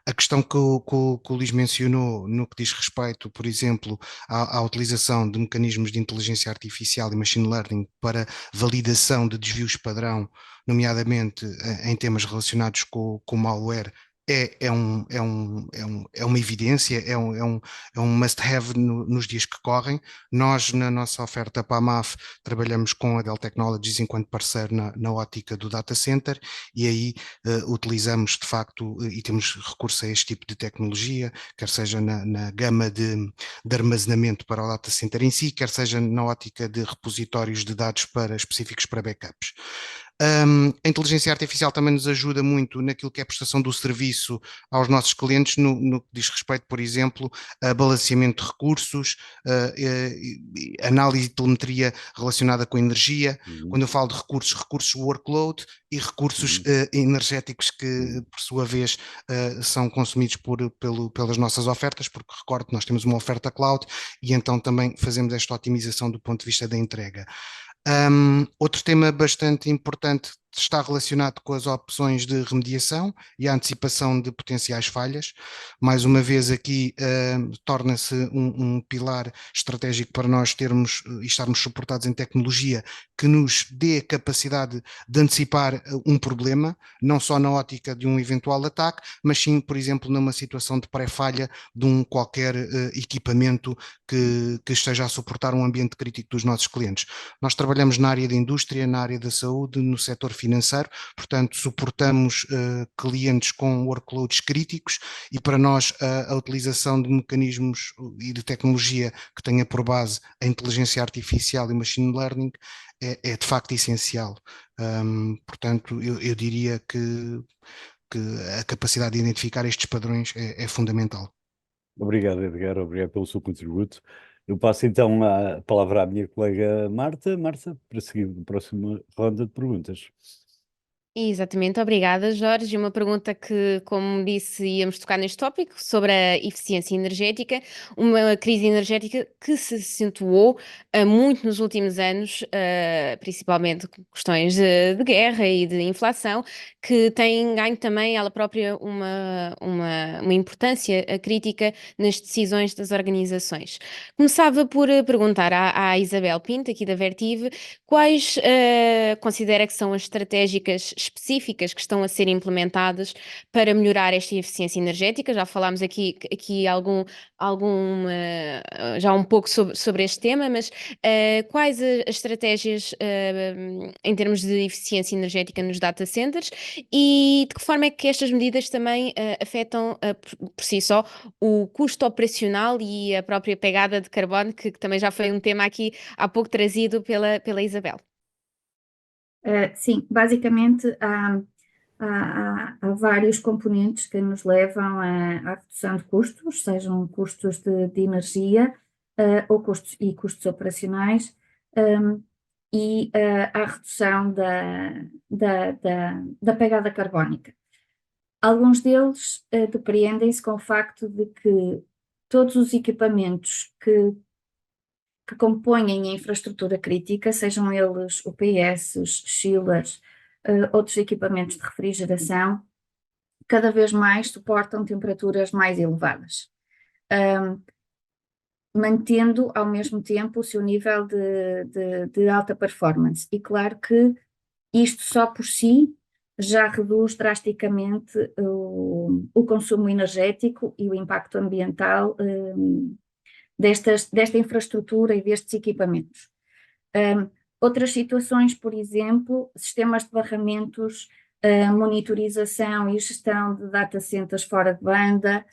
A questão que o Luís mencionou no que diz respeito, por exemplo, à utilização de mecanismos de inteligência artificial e machine learning para validação de desvios padrão, nomeadamente em temas relacionados com malware, é uma evidência, é um must-have nos dias que correm. Nós, na nossa oferta para a MAF, trabalhamos com a Dell Technologies enquanto parceiro na ótica do data center, e aí utilizamos de facto e temos recurso a este tipo de tecnologia, quer seja na gama de armazenamento para o data center em si, quer seja na ótica de repositórios de dados específicos para backups. A inteligência artificial também nos ajuda muito naquilo que é a prestação do serviço aos nossos clientes, no que diz respeito, por exemplo, a balanceamento de recursos, análise de telemetria relacionada com energia. Quando eu falo de recursos workload e recursos energéticos que, por sua vez, são consumidos pelas nossas ofertas, porque recordo que nós temos uma oferta cloud e então também fazemos esta otimização do ponto de vista da entrega. Outro tema bastante importante está relacionado com as opções de remediação e a antecipação de potenciais falhas. Mais uma vez aqui torna-se um pilar estratégico para nós termos e estarmos suportados em tecnologia que nos dê a capacidade de antecipar um problema, não só na ótica de um eventual ataque, mas sim, por exemplo, numa situação de pré-falha de qualquer equipamento que esteja a suportar um ambiente crítico dos nossos clientes. Nós trabalhamos na área da indústria, na área da saúde, no setor financeiro, portanto suportamos clientes com workloads críticos e para nós a utilização de mecanismos e de tecnologia que tenha por base a inteligência artificial e machine learning é de facto essencial. Portanto, eu diria que a capacidade de identificar estes padrões é fundamental. Obrigado, Edgar, obrigado pelo seu contributo. Eu passo então a palavra à minha colega Marta. Marta, para seguir a próxima ronda de perguntas. Exatamente, obrigada, Jorge. Uma pergunta que, como disse, íamos tocar neste tópico sobre a eficiência energética, uma crise energética que se acentuou muito nos últimos anos, principalmente com questões de guerra e de inflação, que tem ganho também ela própria uma importância crítica nas decisões das organizações. Começava por perguntar à Isabel Pinto, aqui da Vertiv, quais considera que são as estratégicas específicas que estão a ser implementadas para melhorar esta eficiência energética? Já falámos aqui já um pouco sobre este tema, mas quais as estratégias em termos de eficiência energética nos data centers e de que forma é que estas medidas também afetam por si só o custo operacional e a própria pegada de carbono, que também já foi um tema aqui há pouco trazido pela Isabel? Sim, basicamente há vários componentes que nos levam à redução de custos, sejam custos de energia ou custos operacionais, e à redução da pegada carbónica. Alguns deles depreendem-se com o facto de que todos os equipamentos que compõem a infraestrutura crítica, sejam eles UPS, chillers, outros equipamentos de refrigeração, cada vez mais suportam temperaturas mais elevadas, mantendo ao mesmo tempo o seu nível de alta performance. E claro que isto só por si já reduz drasticamente o consumo energético e o impacto ambiental desta infraestrutura e destes equipamentos. Outras situações, por exemplo, sistemas de barramentos, monitorização e gestão de data centers fora de banda,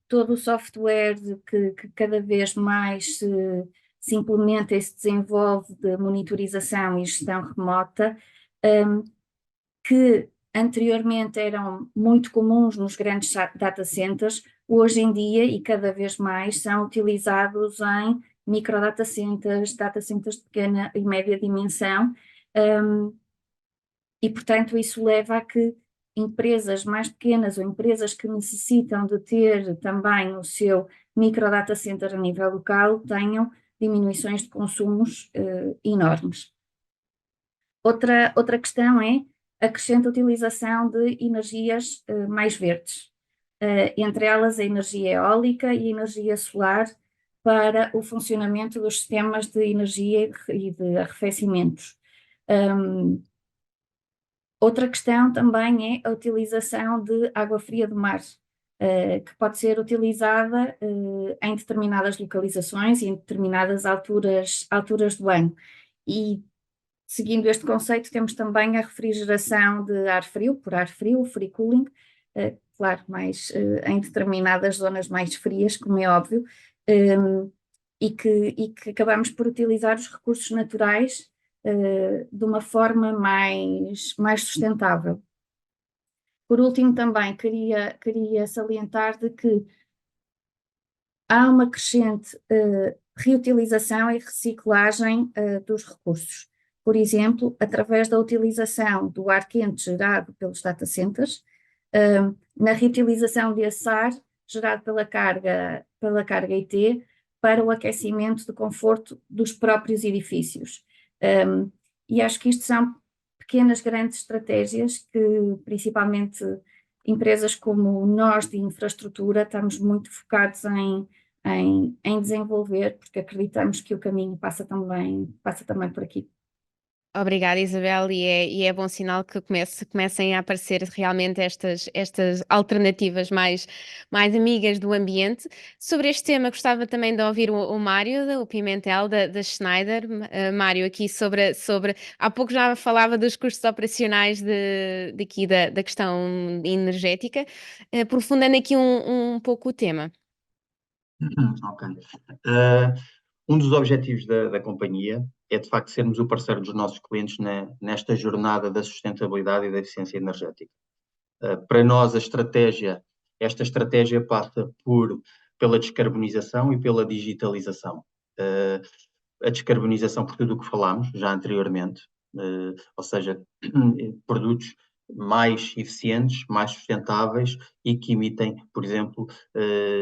todo o software que cada vez mais se implementa e se desenvolve de monitorização e gestão remota, que anteriormente eram muito comuns nos grandes data centers, hoje em dia e cada vez mais são utilizados em micro data centers de pequena e média dimensão, E, portanto, isso leva a que empresas mais pequenas ou empresas que necessitam de ter também o seu micro data center a nível local tenham diminuições de consumos enormes. Outra questão é a crescente utilização de energias mais verdes, entre elas a energia eólica e a energia solar para o funcionamento dos sistemas de energia e de arrefecimentos. Outra questão também é a utilização de água fria do mar, que pode ser utilizada em determinadas localizações e em determinadas alturas do ano. E, seguindo este conceito, temos também a refrigeração de ar frio, por ar frio, o free cooling, claro, mais em determinadas zonas mais frias, como é óbvio, e que acabamos por utilizar os recursos naturais de uma forma mais sustentável. Por último, também queria salientar de que há uma crescente reutilização e reciclagem dos recursos. Por exemplo, através da utilização do ar quente gerado pelos data centers, na reutilização desse ar gerado pela carga IT para o aquecimento de conforto dos próprios edifícios. E acho que isto são pequenas, grandes estratégias que, principalmente, empresas como nós de infraestrutura, estamos muito focados em desenvolver, porque acreditamos que o caminho passa também por aqui. Obrigada, Isabel, e é bom sinal que comecem a aparecer realmente estas alternativas mais amigas do ambiente. Sobre este tema, gostava também de ouvir o Mário, o Pimentel, da Schneider. Mário, aqui sobre... Há pouco já falava dos custos operacionais da questão energética, aprofundando aqui um pouco o tema. Ok. Um dos objetivos da companhia é, de facto, sermos o parceiro dos nossos clientes nesta jornada da sustentabilidade e da eficiência energética. Para nós, esta estratégia passa pela descarbonização e pela digitalização. A descarbonização por tudo o que falámos já anteriormente, ou seja, produtos mais eficientes, mais sustentáveis e que emitem, por exemplo,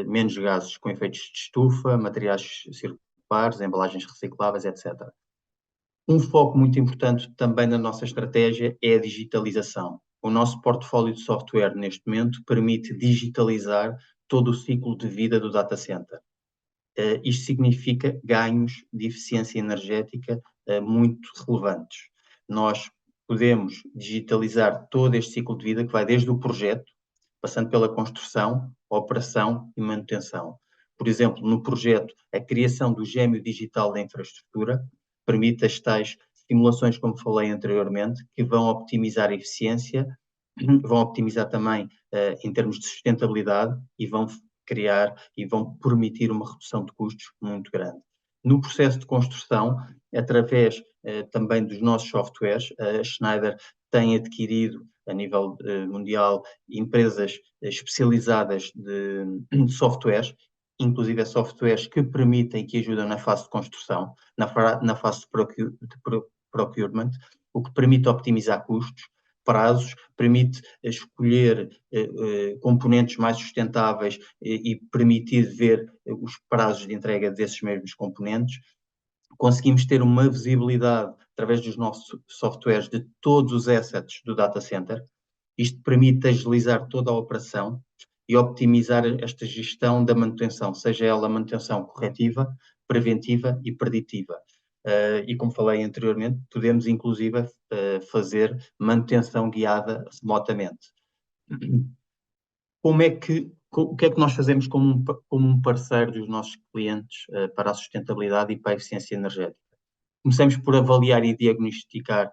menos gases com efeitos de estufa, materiais circulares, embalagens recicláveis, etc. Um foco muito importante também na nossa estratégia é a digitalização. O nosso portfólio de software, neste momento, permite digitalizar todo o ciclo de vida do data center. Isto significa ganhos de eficiência energética muito relevantes. Nós podemos digitalizar todo este ciclo de vida que vai desde o projeto, passando pela construção, operação e manutenção. Por exemplo, no projeto, a criação do gêmeo digital da infraestrutura permite as tais simulações, como falei anteriormente, que vão optimizar a eficiência, vão optimizar também em termos de sustentabilidade e vão criar e vão permitir uma redução de custos muito grande. No processo de construção, através também dos nossos softwares, a Schneider tem adquirido a nível mundial empresas especializadas de softwares, inclusive softwares que permitem e que ajudam na fase de construção, na fase de procurement, o que permite optimizar custos, prazos, permite escolher componentes mais sustentáveis e permitir ver os prazos de entrega desses mesmos componentes. Conseguimos ter uma visibilidade através dos nossos softwares de todos os assets do data center. Isto permite agilizar toda a operação e optimizar esta gestão da manutenção, seja ela manutenção corretiva, preventiva e preditiva. E como falei anteriormente, podemos inclusive fazer manutenção guiada remotamente. O que é que nós fazemos como um parceiro dos nossos clientes para a sustentabilidade e para a eficiência energética? Começamos por avaliar e diagnosticar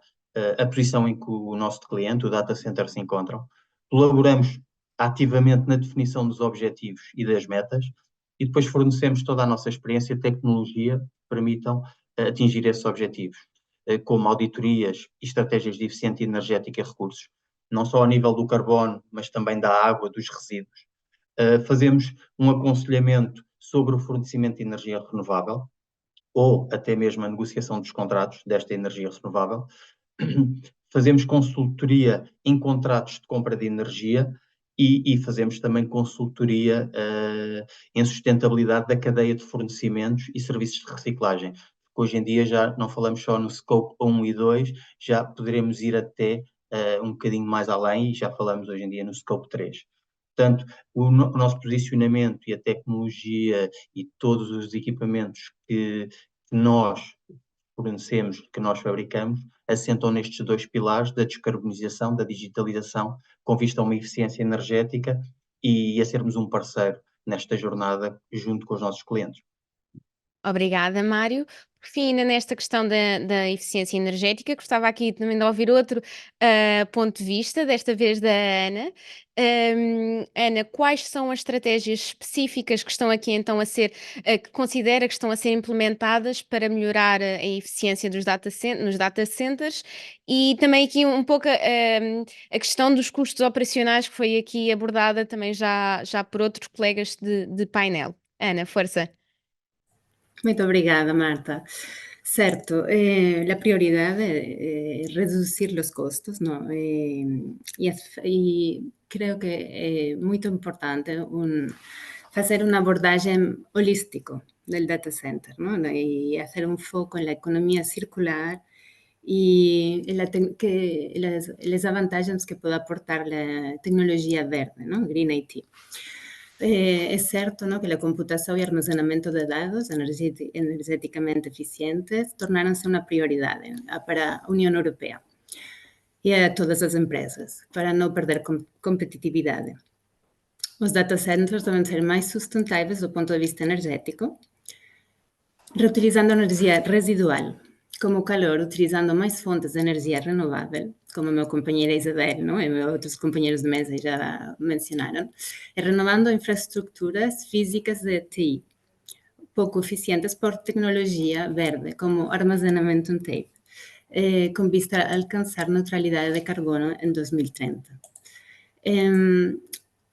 a posição em que o nosso cliente, o data center, se encontram. Colaboramos ativamente na definição dos objetivos e das metas e depois fornecemos toda a nossa experiência e tecnologia que permitam atingir esses objetivos, como auditorias e estratégias de eficiência energética e recursos, não só a nível do carbono, mas também da água, dos resíduos. Fazemos um aconselhamento sobre o fornecimento de energia renovável ou até mesmo a negociação dos contratos desta energia renovável. Fazemos consultoria em contratos de compra de energia e fazemos também consultoria em sustentabilidade da cadeia de fornecimentos e serviços de reciclagem. Hoje em dia já não falamos só no Scope 1 e 2, já poderemos ir até um bocadinho mais além e já falamos hoje em dia no Scope 3. Portanto, o nosso posicionamento e a tecnologia e todos os equipamentos que nós fornecemos, que nós fabricamos, assentam nestes dois pilares da descarbonização, da digitalização, com vista a uma eficiência energética e a sermos um parceiro nesta jornada junto com os nossos clientes. Obrigada, Mário. Por fim, ainda nesta questão da eficiência energética, gostava aqui também de ouvir outro ponto de vista, desta vez da Ana. Ana, quais são as estratégias específicas que estão aqui então a ser, que considera que estão a ser implementadas para melhorar a eficiência nos data centers e também aqui um pouco a questão dos custos operacionais que foi aqui abordada também já por outros colegas de painel. Ana, força. Muito obrigada, Marta. Certo, la prioridad es reducir los costos, ¿no? Y creo que es muy importante hacer un abordaje holístico del data center, ¿no? Y hacer un foco en la economía circular y los avantajes que puede aportar la tecnología verde, ¿no? Green IT. Es cierto, ¿no?, que la computación y almacenamiento de datos energéticamente eficientes tornaram-se uma prioridade para a União Europeia e a todas as empresas, para não perder competitividade. Os data centers devem ser mais sustentáveis do ponto de vista energético, reutilizando energia residual, como o calor, utilizando mais fontes de energia renovável, como a minha companheira Isabel, não? E outros companheiros de mesa já mencionaram, e renovando infraestruturas físicas de TI, pouco eficientes por tecnologia verde, como armazenamento em tape, com vista a alcançar neutralidade de carbono em 2030.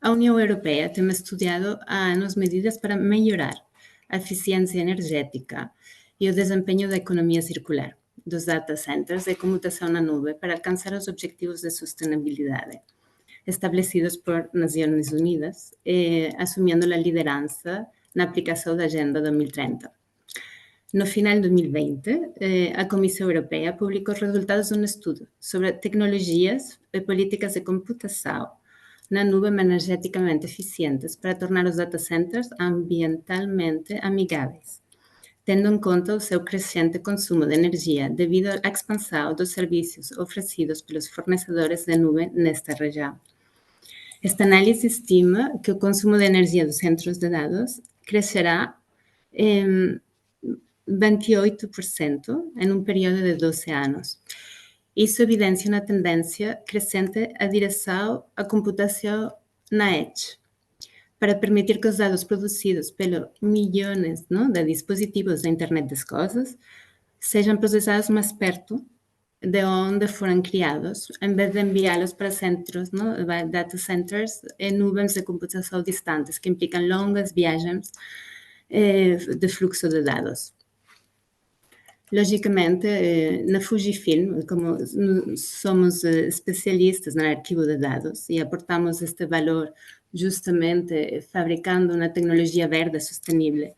A União Europeia tem estudado há anos medidas para melhorar a eficiência energética e o desempenho da economia circular dos data centers de computação na nuvem para alcançar os objetivos de sustentabilidade estabelecidos por Nações Unidas, assumindo a liderança na aplicação da Agenda 2030. No final de 2020, a Comissão Europeia publicou os resultados de um estudo sobre tecnologias e políticas de computação na nuvem energeticamente eficientes para tornar os data centers ambientalmente amigáveis, tendo em conta o seu crescente consumo de energia devido à expansão dos serviços oferecidos pelos fornecedores de nuvem nesta região. Esta análise estima que o consumo de energia dos centros de dados crescerá em 28% em um período de 12 anos. Isso evidencia uma tendência crescente à direção à computação na edge, para permitir que os dados produzidos pelos milhões, não, de dispositivos da internet das coisas sejam processados mais perto de onde foram criados, em vez de enviá-los para centros, não, data centers em nuvens de computação distantes, que implicam longas viagens de fluxo de dados. Logicamente, na Fujifilm, como somos especialistas no arquivo de dados e aportamos este valor justamente fabricando uma tecnologia verde sustentável,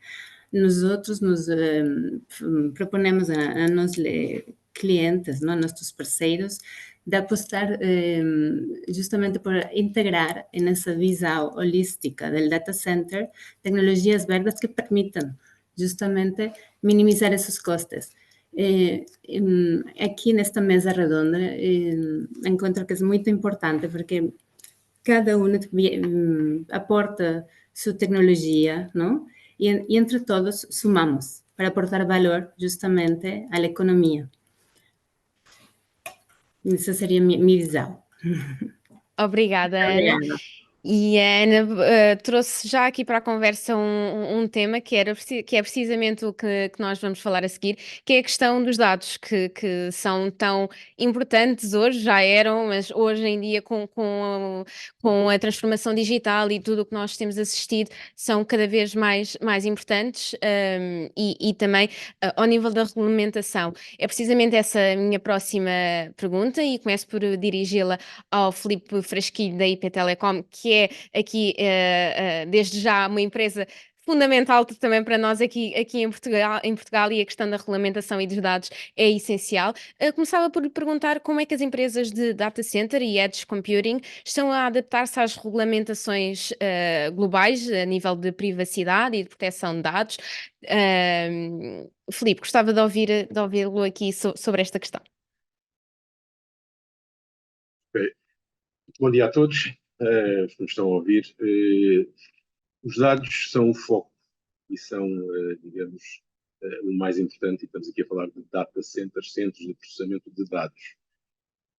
nós outros nos proponemos a nós clientes, não, nossos parceiros, de apostar justamente por integrar nessa visão holística do data center tecnologias verdes que permitam justamente minimizar esses custos. Aqui nesta mesa redonda encontro que é muito importante porque cada um aporta sua tecnologia, não? E entre todos sumamos para aportar valor justamente à economia. Essa seria minha visão. Obrigada, Ana. E a Ana trouxe já aqui para a conversa um tema que é precisamente o que nós vamos falar a seguir, que é a questão dos dados, que são tão importantes hoje, já eram, mas hoje em dia com a transformação digital e tudo o que nós temos assistido, são cada vez mais importantes, e também ao nível da regulamentação. É precisamente essa a minha próxima pergunta e começo por dirigi-la ao Filipe Frasquilho da IP Telecom, que é aqui desde já uma empresa fundamental também para nós aqui em Portugal, e a questão da regulamentação e dos dados é essencial. Começava por lhe perguntar como é que as empresas de data center e edge computing estão a adaptar-se às regulamentações globais a nível de privacidade e de proteção de dados. Filipe, gostava de ouvi-lo aqui sobre esta questão. Ok. Bom dia a todos, que me estão a ouvir. Os dados são o foco e são, digamos, o mais importante, e estamos aqui a falar de data centers, centros de processamento de dados.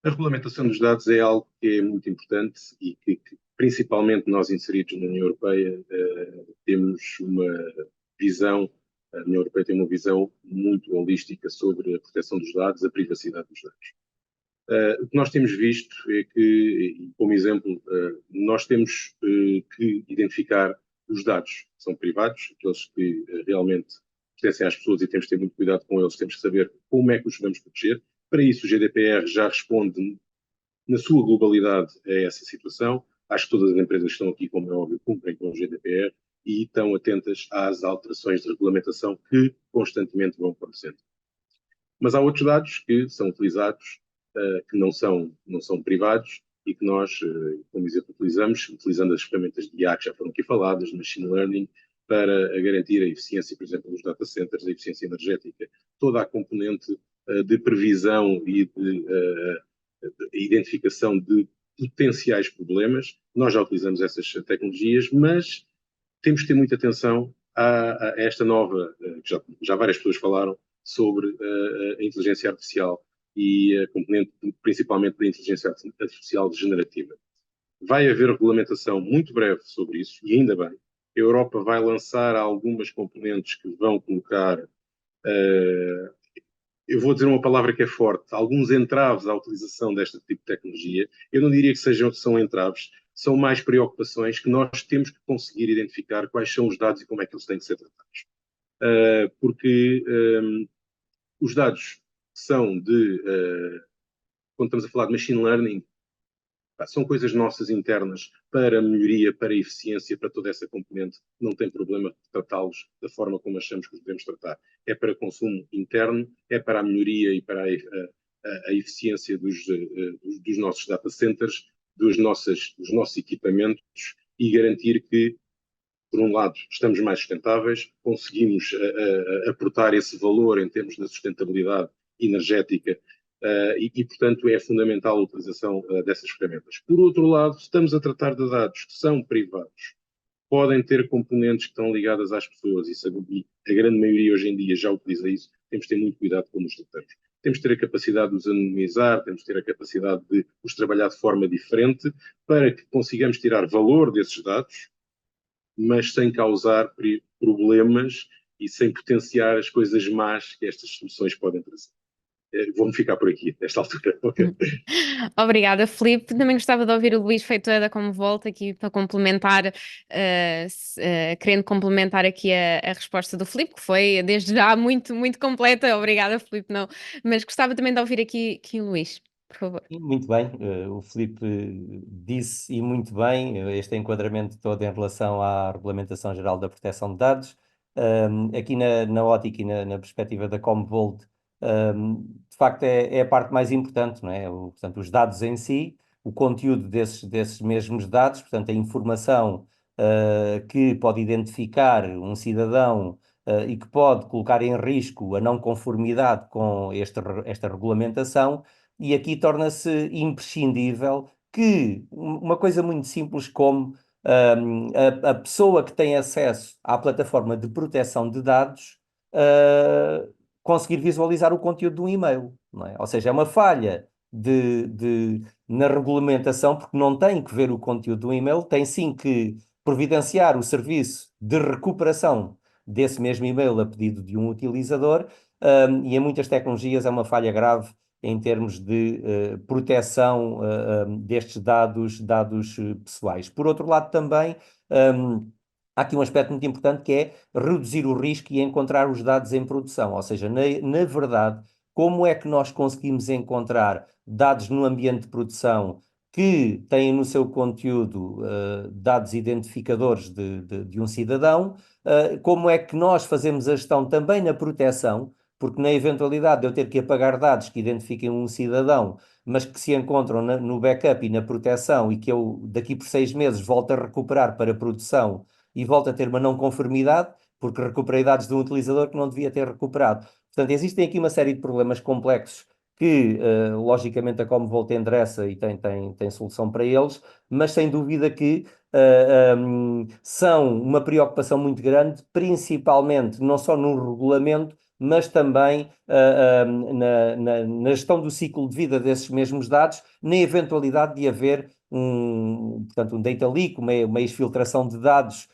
A regulamentação dos dados é algo que é muito importante e que principalmente nós inseridos na União Europeia, temos uma visão, a União Europeia tem uma visão muito holística sobre a proteção dos dados, a privacidade dos dados. O que nós temos visto é que, como exemplo, nós temos que identificar os dados que são privados, aqueles que realmente pertencem às pessoas, e temos que ter muito cuidado com eles, temos que saber como é que os vamos proteger. Para isso, o GDPR já responde na sua globalidade a essa situação. Acho que todas as empresas que estão aqui, como é óbvio, cumprem com o GDPR e estão atentas às alterações de regulamentação que constantemente vão acontecendo. Mas há outros dados que são utilizados, que não são privados e que nós, como exemplo, utilizando as ferramentas de IA que já foram aqui faladas, machine learning, para garantir a eficiência, por exemplo, dos data centers, a eficiência energética, toda a componente de previsão e de identificação de potenciais problemas. Nós já utilizamos essas tecnologias, mas temos que ter muita atenção a esta nova, que já várias pessoas falaram, sobre a inteligência artificial e a componente principalmente da inteligência artificial generativa. Vai haver regulamentação muito breve sobre isso, e ainda bem. A Europa vai lançar algumas componentes que vão colocar, eu vou dizer uma palavra que é forte, alguns entraves à utilização deste tipo de tecnologia. Eu não diria que são entraves, são mais preocupações que nós temos que conseguir identificar quais são os dados e como é que eles têm que ser tratados. Porque os dados são quando estamos a falar de machine learning, são coisas nossas internas para melhoria, para eficiência, para toda essa componente. Não tem problema tratá-los da forma como achamos que os devemos tratar. É para consumo interno, é para a melhoria e para a eficiência dos nossos data centers, dos nossos equipamentos, e garantir que, por um lado, estamos mais sustentáveis, conseguimos aportar esse valor em termos de sustentabilidade energética, e, portanto, é fundamental a utilização dessas ferramentas. Por outro lado, estamos a tratar de dados que são privados, podem ter componentes que estão ligadas às pessoas, e a grande maioria hoje em dia já utiliza isso. Temos que ter muito cuidado como os tratamos. Temos que ter a capacidade de os anonimizar, temos que ter a capacidade de os trabalhar de forma diferente para que consigamos tirar valor desses dados, mas sem causar problemas e sem potenciar as coisas más que estas soluções podem trazer. Vou-me ficar por aqui, nesta altura. Obrigada, Filipe. Também gostava de ouvir o Luís Feitoeda como volta aqui para complementar, querendo complementar aqui a resposta do Filipe, que foi desde já muito, muito completa. Obrigada, Filipe, não. Mas gostava também de ouvir aqui o Luís, por favor. Muito bem, o Filipe disse, e muito bem, este enquadramento todo em relação à Regulamentação Geral da Proteção de Dados. Aqui na ótica e na perspectiva da Comvolt, de facto é a parte mais importante, não é? Portanto, os dados em si, o conteúdo desses mesmos dados, portanto, a informação que pode identificar um cidadão e que pode colocar em risco a não conformidade com esta regulamentação. E aqui torna-se imprescindível que uma coisa muito simples como a pessoa que tem acesso à plataforma de proteção de dados conseguir visualizar o conteúdo de um e-mail, não é? Ou seja, é uma falha na regulamentação, porque não tem que ver o conteúdo do e-mail, tem sim que providenciar o serviço de recuperação desse mesmo e-mail a pedido de um utilizador, e em muitas tecnologias é uma falha grave em termos de proteção destes dados pessoais. Por outro lado, também há aqui um aspecto muito importante que é reduzir o risco e encontrar os dados em produção, ou seja, na verdade, como é que nós conseguimos encontrar dados no ambiente de produção que têm no seu conteúdo dados identificadores de um cidadão, como é que nós fazemos a gestão também na proteção, porque na eventualidade de eu ter que apagar dados que identifiquem um cidadão, mas que se encontram no backup e na proteção e que eu daqui por 6 meses volto a recuperar para produção e volto a ter uma não conformidade, porque recuperei dados de um utilizador que não devia ter recuperado. Portanto, existem aqui uma série de problemas complexos que, logicamente, a Commvault endereça e tem solução para eles, mas sem dúvida que são uma preocupação muito grande, principalmente não só no regulamento, mas também na gestão do ciclo de vida desses mesmos dados, na eventualidade de haver portanto, um data leak, uma exfiltração de dados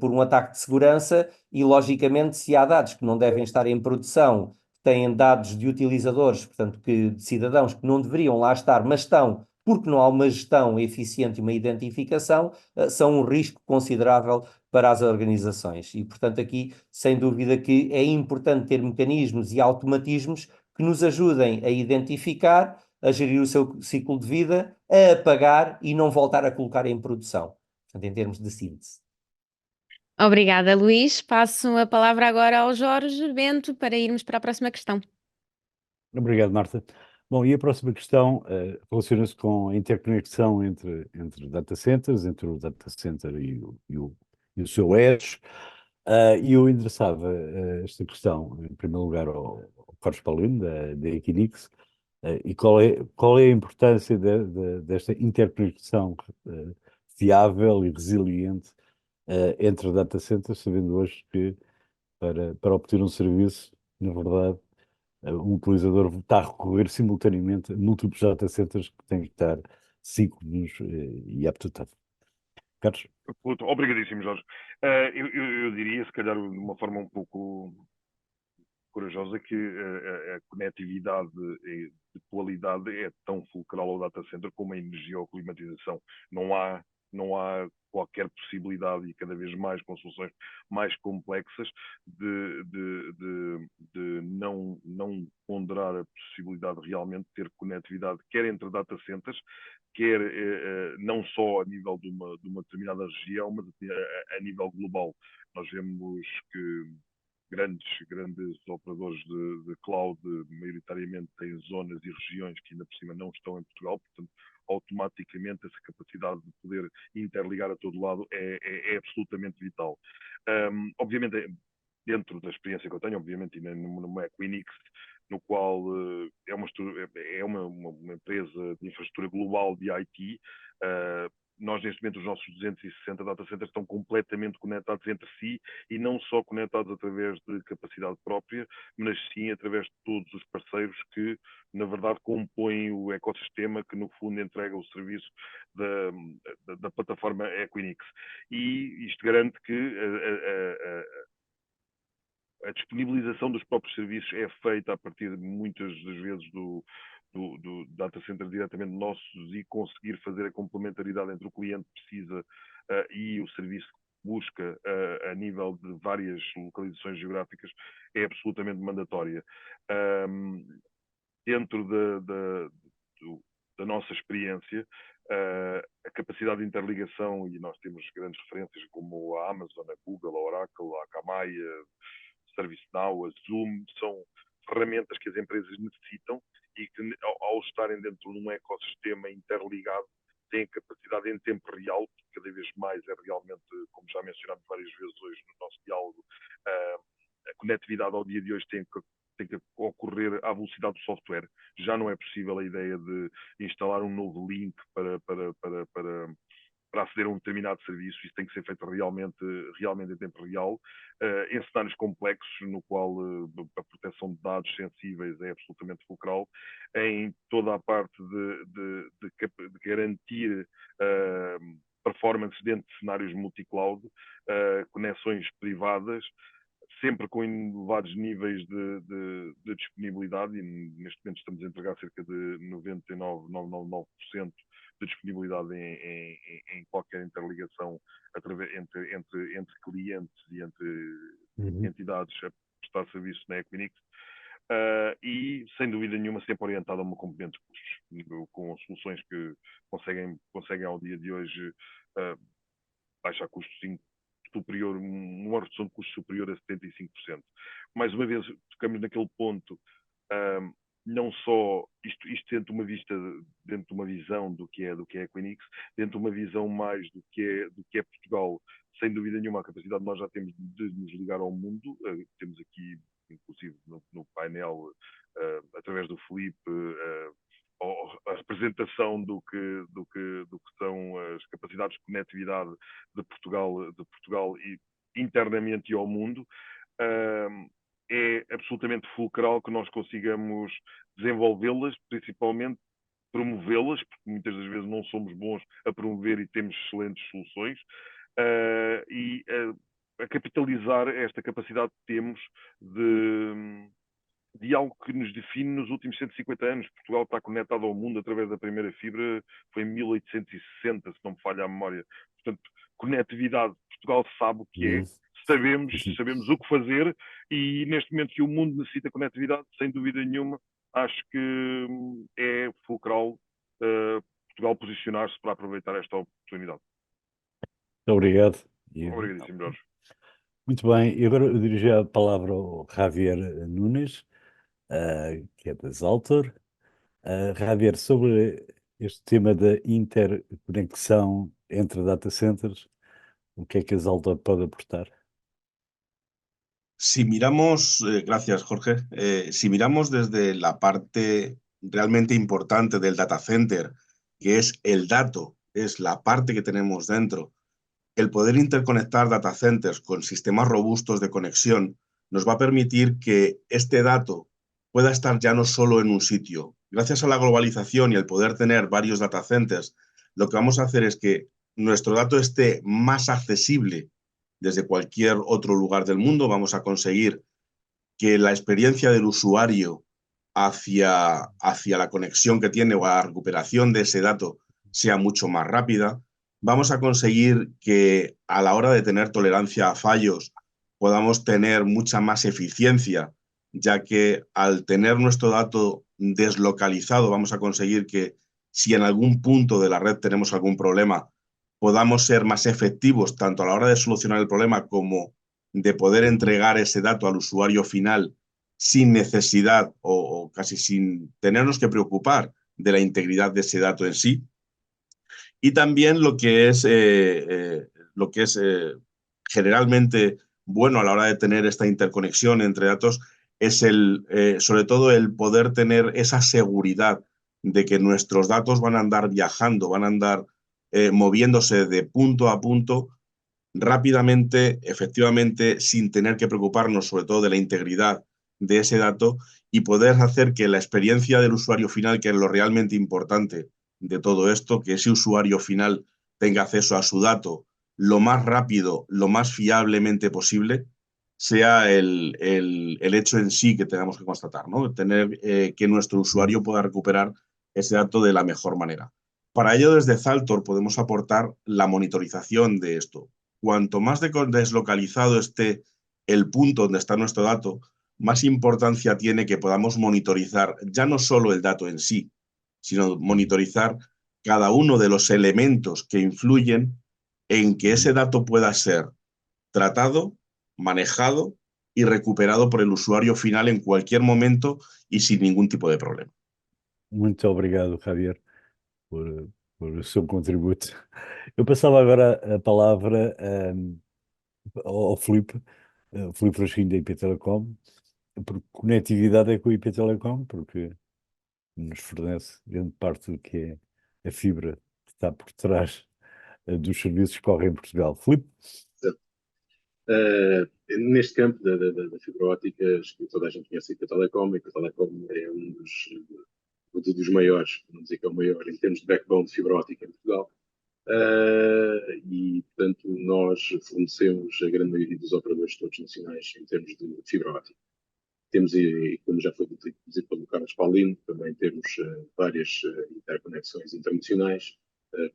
por um ataque de segurança, e logicamente se há dados que não devem estar em produção, têm dados de utilizadores, portanto, de cidadãos que não deveriam lá estar, mas estão, porque não há uma gestão eficiente e uma identificação, são um risco considerável para as organizações. E, portanto, aqui, sem dúvida que é importante ter mecanismos e automatismos que nos ajudem a identificar, a gerir o seu ciclo de vida, a apagar e não voltar a colocar em produção. Portanto, em termos de síntese. Obrigada, Luís. Passo a palavra agora ao Jorge Bento para irmos para a próxima questão. Obrigado, Marta. Bom, e a próxima questão relaciona-se com a interconexão entre data centers, entre o data center e o seu edge. E eu endereçava esta questão, em primeiro lugar, ao Carlos Paulino, da Equinix, e qual é a importância desta interconexão fiável e resiliente entre data centers, sabendo hoje que para obter um serviço, na verdade, um utilizador está a recorrer simultaneamente a múltiplos data centers que têm que estar síncronos e up-to-date. Carlos? Obrigadíssimo, Jorge. Eu diria, se calhar, de uma forma um pouco corajosa, que a conectividade de qualidade é tão fulcral ao data center como a energia ou a climatização. Não há qualquer possibilidade, e cada vez mais com soluções mais complexas, de não ponderar a possibilidade de realmente ter conectividade, quer entre data centers, quer não só a nível de uma determinada região, mas a nível global. Nós vemos que grandes operadores de cloud, maioritariamente têm zonas e regiões que ainda por cima não estão em Portugal, portanto, automaticamente essa capacidade de poder interligar a todo lado é absolutamente vital. Obviamente, dentro da experiência que eu tenho, obviamente, e numa Equinix, no qual é uma empresa de infraestrutura global de IT, nós, neste momento, os nossos 260 data centers estão completamente conectados entre si, e não só conectados através de capacidade própria, mas sim através de todos os parceiros que, na verdade, compõem o ecossistema que, no fundo, entrega o serviço da plataforma Equinix. E isto garante que a disponibilização dos próprios serviços é feita a partir de muitas das vezes do data center diretamente nossos, e conseguir fazer a complementaridade entre o cliente precisa e o serviço que busca a nível de várias localizações geográficas é absolutamente mandatória. Dentro da nossa experiência, a capacidade de interligação, e nós temos grandes referências como a Amazon, a Google, a Oracle, a Akamai, a ServiceNow, a Zoom, são ferramentas que as empresas necessitam e que, ao estarem dentro de um ecossistema interligado, têm capacidade em tempo real, que cada vez mais é realmente, como já mencionámos várias vezes hoje no nosso diálogo, a conectividade ao dia de hoje tem que ocorrer à velocidade do software. Já não é possível a ideia de instalar um novo link para para aceder a um determinado serviço, isso tem que ser feito realmente em tempo real, em cenários complexos, no qual a proteção de dados sensíveis é absolutamente fulcral, em toda a parte de garantir performance dentro de cenários multi-cloud, conexões privadas, sempre com elevados níveis de disponibilidade, e neste momento estamos a entregar cerca de 99,999% de disponibilidade em qualquer interligação entre clientes e entre entidades a prestar serviços na Equinix. E, sem dúvida nenhuma, sempre orientado a uma componente de custos, com soluções que conseguem ao dia de hoje baixar custos superior, uma redução de custos superior a 75%. Mais uma vez, tocamos naquele ponto, não só isto dentro de uma vista, dentro de uma visão do que é a Equinix, dentro de uma visão mais do que é Portugal, sem dúvida nenhuma, a capacidade nós já temos de nos ligar ao mundo. Temos aqui, inclusive no painel, através do Filipe, a representação do que são as capacidades de conectividade de Portugal e internamente e ao mundo. É absolutamente fulcral que nós consigamos desenvolvê-las, principalmente promovê-las, porque muitas das vezes não somos bons a promover e temos excelentes soluções, e a capitalizar esta capacidade que temos de algo que nos define nos últimos 150 anos. Portugal está conectado ao mundo através da primeira fibra, foi em 1860, se não me falha a memória. Portanto, conectividade, Portugal sabe o que é, sabemos o que fazer, e neste momento que o mundo necessita conectividade, sem dúvida nenhuma, acho que é fulcral Portugal posicionar-se para aproveitar esta oportunidade. Muito obrigado. Obrigadíssimo, Jorge. Muito bem, e agora eu dirijo a palavra ao Javier Nunes, que é da Zaltor. Javier, sobre este tema da interconexão entre data centers, o que é que a Zaltor pode aportar? Si miramos, gracias Jorge, si miramos desde la parte realmente importante del data center, que es el dato, es la parte que tenemos dentro, el poder interconectar data centers con sistemas robustos de conexión nos va a permitir que este dato pueda estar ya no solo en un sitio. Gracias a la globalización y el poder tener varios data centers, lo que vamos a hacer es que nuestro dato esté más accesible desde cualquier otro lugar del mundo. Vamos a conseguir que la experiencia del usuario hacia la conexión que tiene o a la recuperación de ese dato sea mucho más rápida. Vamos a conseguir que a la hora de tener tolerancia a fallos podamos tener mucha más eficiencia, ya que al tener nuestro dato deslocalizado vamos a conseguir que si en algún punto de la red tenemos algún problema, podamos ser más efectivos tanto a la hora de solucionar el problema como de poder entregar ese dato al usuario final sin necesidad o casi sin tenernos que preocupar de la integridad de ese dato en sí. Y también lo que es generalmente bueno a la hora de tener esta interconexión entre datos es sobre todo el poder tener esa seguridad de que nuestros datos van a andar viajando, van a andar moviéndose de punto a punto rápidamente, efectivamente, sin tener que preocuparnos sobre todo de la integridad de ese dato, y poder hacer que la experiencia del usuario final, que es lo realmente importante de todo esto, que ese usuario final tenga acceso a su dato lo más rápido, lo más fiablemente posible, sea el hecho en sí que tengamos que constatar, ¿no? Tener que nuestro usuario pueda recuperar ese dato de la mejor manera. Para ello, desde Zaltor podemos aportar la monitorización de esto. Cuanto más deslocalizado esté el punto donde está nuestro dato, más importancia tiene que podamos monitorizar ya no solo el dato en sí, sino monitorizar cada uno de los elementos que influyen en que ese dato pueda ser tratado, manejado y recuperado por el usuario final en cualquier momento y sin ningún tipo de problema. Muito obrigado, Javier, por o seu contributo. Eu passava agora a palavra ao Filipe Frasquinho da IP Telecom, porque conectividade é com a IP Telecom, porque nos fornece grande parte do que é a fibra que está por trás dos serviços que correm em Portugal. Filipe? Neste campo da fibra óptica, acho que toda a gente conhece a IP Telecom, e a IP Telecom é um dos maiores, não dizer que é o maior, em termos de backbone de fibra óptica em Portugal. E, portanto, nós fornecemos a grande maioria dos operadores todos nacionais em termos de fibra óptica. Temos, e como já foi dito pelo Carlos Paulino, também temos várias interconexões internacionais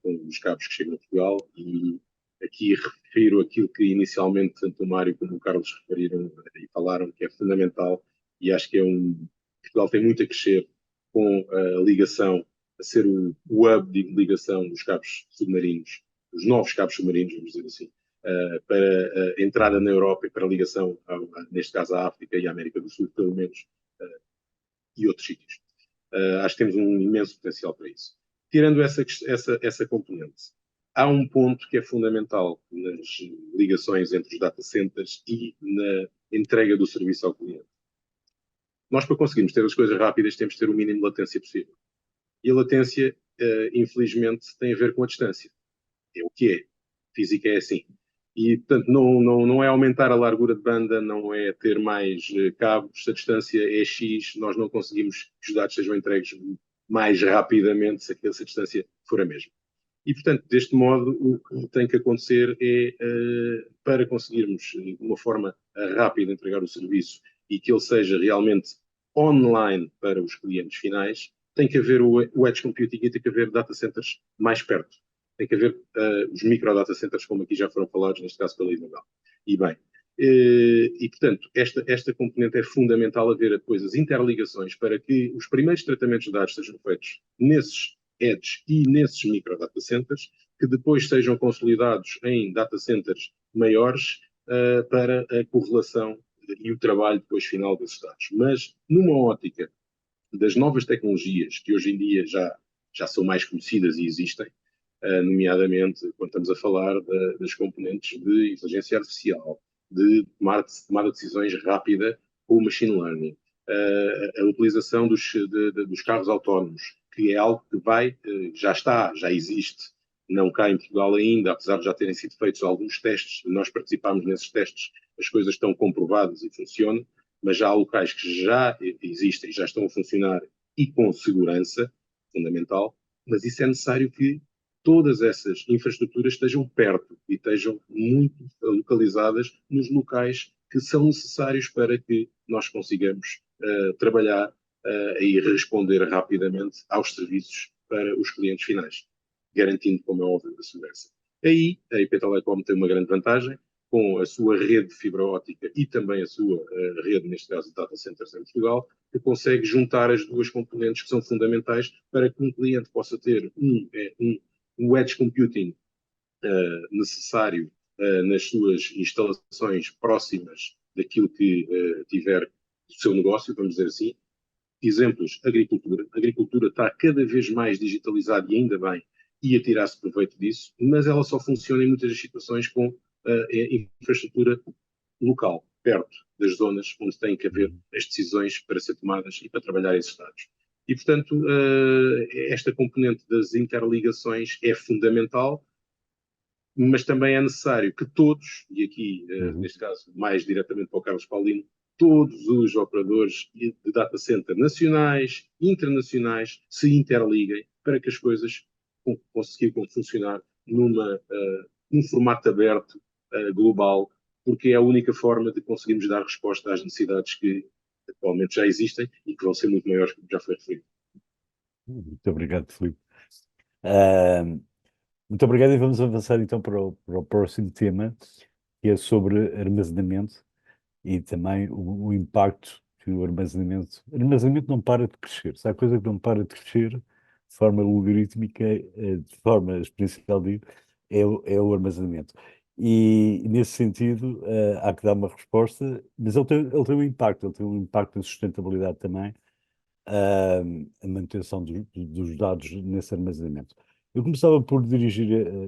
com os cabos que chegam a Portugal, e aqui refiro aquilo que inicialmente tanto o Mário como o Carlos referiram e falaram, que é fundamental, e acho que Portugal tem muito a crescer com a ligação, a ser o hub de ligação dos cabos submarinos, os novos cabos submarinos, vamos dizer assim, para a entrada na Europa e para a ligação, neste caso, à África e à América do Sul, pelo menos, e outros sítios. Acho que temos um imenso potencial para isso. Tirando essa componente, há um ponto que é fundamental nas ligações entre os data centers e na entrega do serviço ao cliente. Nós, para conseguirmos ter as coisas rápidas, temos de ter o mínimo de latência possível. E a latência, infelizmente, tem a ver com a distância. É o que é. Física é assim. E, portanto, não é aumentar a largura de banda, não é ter mais cabos. Se a distância é X, nós não conseguimos que os dados sejam entregues mais rapidamente se a distância for a mesma. E, portanto, deste modo, o que tem que acontecer é, para conseguirmos, de uma forma rápida, entregar o serviço e que ele seja realmente online para os clientes finais, tem que haver o edge computing e tem que haver data centers mais perto. Tem que haver os micro data centers, como aqui já foram falados, neste caso pela Isabel. E bem, e portanto, esta componente é fundamental, haver depois as interligações para que os primeiros tratamentos de dados sejam feitos nesses edge e nesses micro data centers, que depois sejam consolidados em data centers maiores para a correlação e o trabalho depois final desses dados. Mas numa ótica das novas tecnologias que hoje em dia já são mais conhecidas e existem, nomeadamente quando estamos a falar das componentes de inteligência artificial, de tomada de decisões rápida com o machine learning, a utilização dos carros autónomos, que é algo que já existe, não cá em Portugal ainda, apesar de já terem sido feitos alguns testes, nós participámos nesses testes, as coisas estão comprovadas e funcionam, mas já há locais que já existem, já estão a funcionar e com segurança, fundamental, mas isso é necessário que todas essas infraestruturas estejam perto e estejam muito localizadas nos locais que são necessários para que nós consigamos trabalhar e responder rapidamente aos serviços para os clientes finais, garantindo, como é óbvio, a segurança. Aí, a IP Telecom tem uma grande vantagem, com a sua rede de fibra óptica e também a sua rede, neste caso, de data centers em Portugal, que consegue juntar as duas componentes que são fundamentais para que um cliente possa ter um edge computing necessário nas suas instalações próximas daquilo que tiver do seu negócio, vamos dizer assim. Exemplos, agricultura. A agricultura está cada vez mais digitalizada e ainda bem, e a tirar-se proveito disso, mas ela só funciona em muitas das situações com infraestrutura local, perto das zonas onde têm que haver as decisões para ser tomadas e para trabalhar esses dados. E, portanto, esta componente das interligações é fundamental, mas também é necessário que todos, e aqui, neste caso, mais diretamente para o Carlos Paulino, todos os operadores de data center nacionais, internacionais, se interliguem para que as coisas consigam funcionar num formato aberto, global, porque é a única forma de conseguirmos dar resposta às necessidades que atualmente já existem e que vão ser muito maiores, como já foi referido. Muito obrigado, Filipe. Muito obrigado, e vamos avançar então para o próximo tema, que é sobre armazenamento e também o impacto que o armazenamento não para de crescer. Se há coisa que não para de crescer de forma logarítmica, de forma exponencial, é o armazenamento. E nesse sentido, há que dar uma resposta, mas ele tem um impacto, na sustentabilidade também, a manutenção dos dados nesse armazenamento. Eu começava por dirigir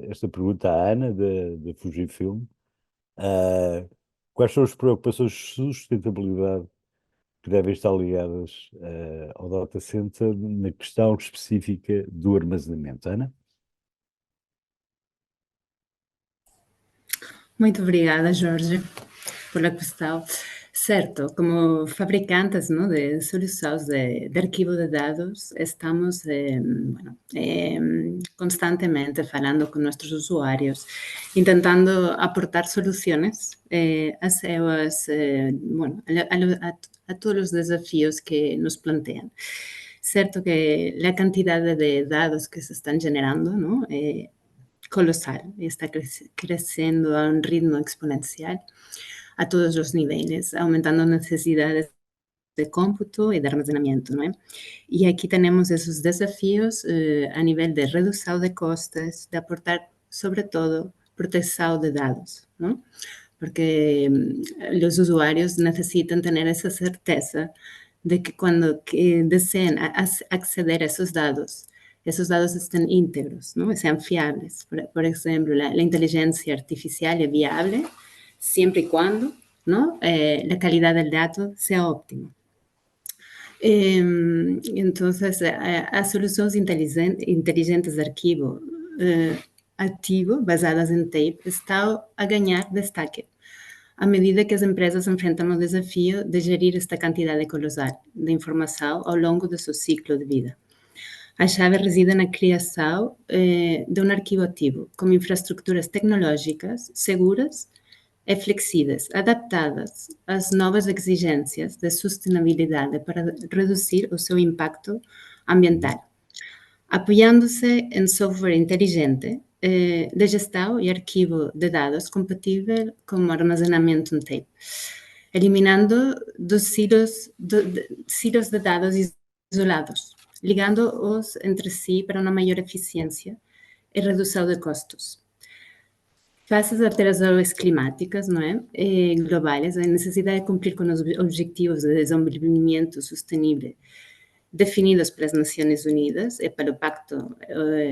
esta pergunta à Ana, da Fujifilm. Quais são as preocupações de sustentabilidade que devem estar ligadas ao data center na questão específica do armazenamento? Ana? Muito obrigada, Jorge, pela questão. Certo, como fabricantes, ¿no?, de soluções de arquivo de dados, estamos constantemente falando com nossos usuários, tentando aportar soluções a seus, a todos os desafios que nos plantean. Certo que a quantidade de dados que se estão generando, ¿no?, colosal y está creciendo a un ritmo exponencial a todos los niveles, aumentando necesidades de cómputo y de almacenamiento, ¿no? Y aquí tenemos esos desafíos a nivel de reducción de costes, de aportar sobre todo protección de datos, ¿no? Porque los usuarios necesitan tener esa certeza de que cuando deseen acceder a esos dados estén íntegros, ¿no? Sean fiables. Por ejemplo, la inteligencia artificial es viable siempre y cuando, ¿no?, la calidad del dato sea óptima. Entonces, as soluções inteligentes de arquivo ativo, basadas em tape, estão a ganhar destaque à medida que as empresas enfrentam o desafio de gerir esta quantidade colossal de informação ao longo do seu ciclo de vida. A chave reside na criação de um arquivo ativo, com infraestruturas tecnológicas seguras e flexíveis, adaptadas às novas exigências de sustentabilidade para reduzir o seu impacto ambiental, apoiando-se em software inteligente de gestão e arquivo de dados compatível com armazenamento em tape, eliminando dos silos de dados isolados, ligando-os entre si para uma maior eficiência e redução de custos. Face às alterações climáticas, não é, globais, a necessidade de cumprir com os objetivos de desenvolvimento sustentável definidos pelas Nações Unidas e pelo Pacto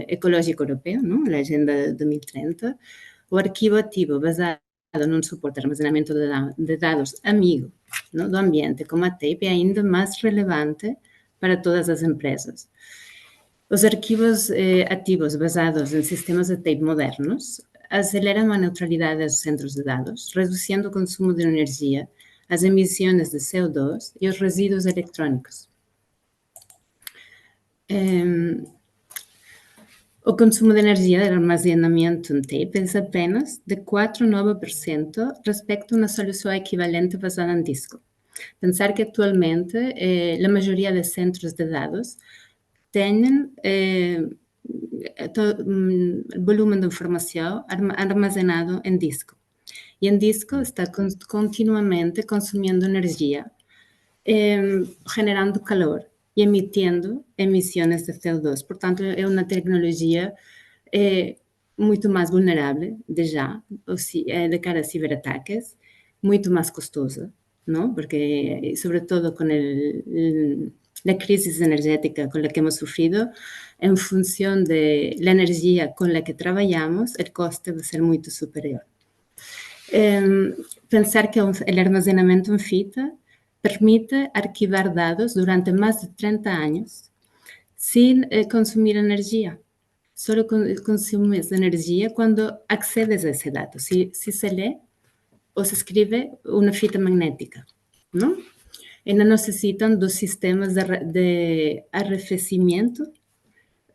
Ecológico Europeu, não? A Agenda 2030, o arquivo ativo basado num suporte de armazenamento de dados amigo, não, do ambiente, como a tape, é ainda mais relevante para todas as empresas. Os arquivos ativos basados em sistemas de tape modernos aceleram a neutralidade dos centros de dados, reduzindo o consumo de energia, as emissões de CO2 e os resíduos eletrônicos. O consumo de energia de armazenamento em tape é apenas de 4,9% respecto a uma solução equivalente basada em disco. Pensar que atualmente a maioria dos centros de dados têm volume de informação armazenado em disco. E em disco está continuamente consumindo energia, generando calor e emitindo emissões de CO2. Portanto, é uma tecnologia muito mais vulnerável, de cara a ciberataques, muito mais custosa, não? Porque, sobretudo, com a crise energética com a que hemos sofrido, em função da energia com a que trabalhamos, o custo vai ser muito superior. Pensar que o armazenamento em fita permite arquivar dados durante mais de 30 anos sem consumir energia. Só consumes energia quando accedes a esse dado, se lê ou se escreve uma fita magnética, não? E não necessitam dos sistemas de arrefecimento,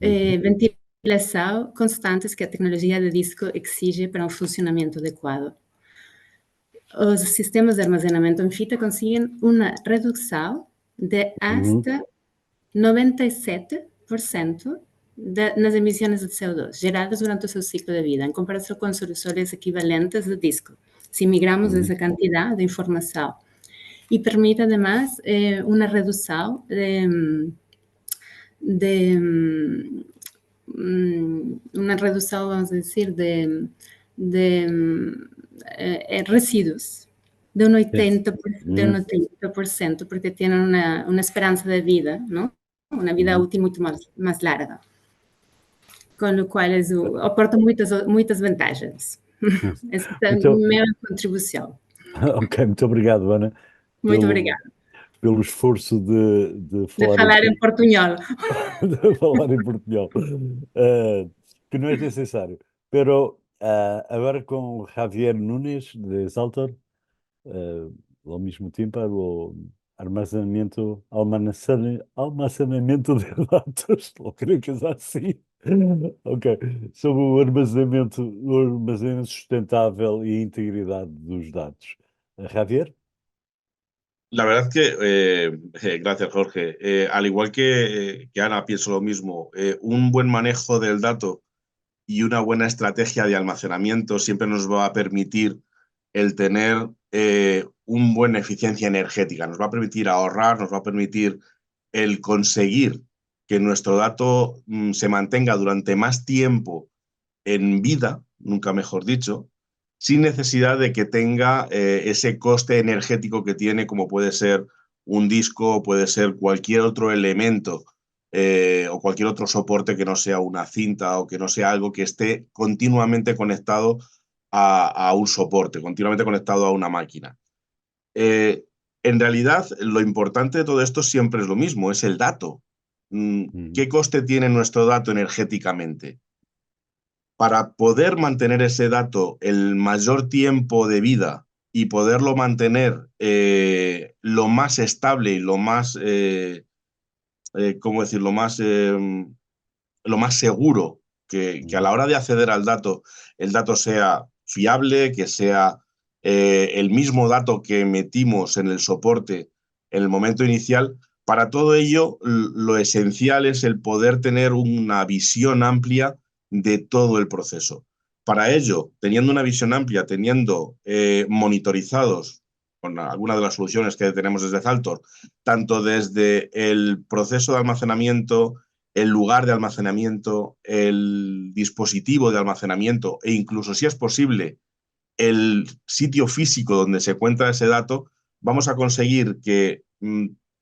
ventilação constantes que a tecnologia de disco exige para um funcionamento adequado. Os sistemas de armazenamento em fita conseguem uma redução de até 97% nas emissões de CO2 geradas durante o seu ciclo de vida, em comparação com soluções equivalentes de disco, se migramos essa quantidade de informação. E permite, además, uma redução vamos dizer, de resíduos de um 80%, porque têm uma esperança de vida, não? Uma vida útil muito mais larga. Com o qual aporta muitas vantagens. Essa é a minha contribuição. Ok, muito obrigado, Ana. Muito obrigada. Pelo esforço de falar em portunhol. De falar em portunhol. Que não é necessário. Pero Agora com o Javier Nunes, de Saltor, ao mesmo tempo, o almacenamento de dados, ou creio que é assim. Ok, sobre o armazenamento sustentável e a integridade dos dados. Javier? La verdad que, gracias Jorge, al igual que Ana, pienso lo mismo. Un buen manejo del dato y una buena estrategia de almacenamiento siempre nos va a permitir el tener una buena eficiencia energética, nos va a permitir ahorrar, nos va a permitir el conseguir que nuestro dato se mantenga durante más tiempo en vida, nunca mejor dicho, sin necesidad de que tenga ese coste energético que tiene, como puede ser un disco, puede ser cualquier otro elemento o cualquier otro soporte que no sea una cinta o que no sea algo que esté continuamente conectado a un soporte, continuamente conectado a una máquina. En realidad, lo importante de todo esto siempre es lo mismo, es el dato. ¿Qué coste tiene nuestro dato energéticamente? Para poder mantener ese dato el mayor tiempo de vida y poderlo mantener lo más estable y lo más, ¿cómo decir? Lo más seguro que a la hora de acceder al dato, el dato sea fiable, que sea el mismo dato que metimos en el soporte en el momento inicial. Para todo ello, lo esencial es el poder tener una visión amplia de todo el proceso. Para ello, teniendo una visión amplia, teniendo monitorizados con alguna de las soluciones que tenemos desde Zaltor, tanto desde el proceso de almacenamiento, el lugar de almacenamiento, el dispositivo de almacenamiento e incluso, si es posible, el sitio físico donde se encuentra ese dato, vamos a conseguir que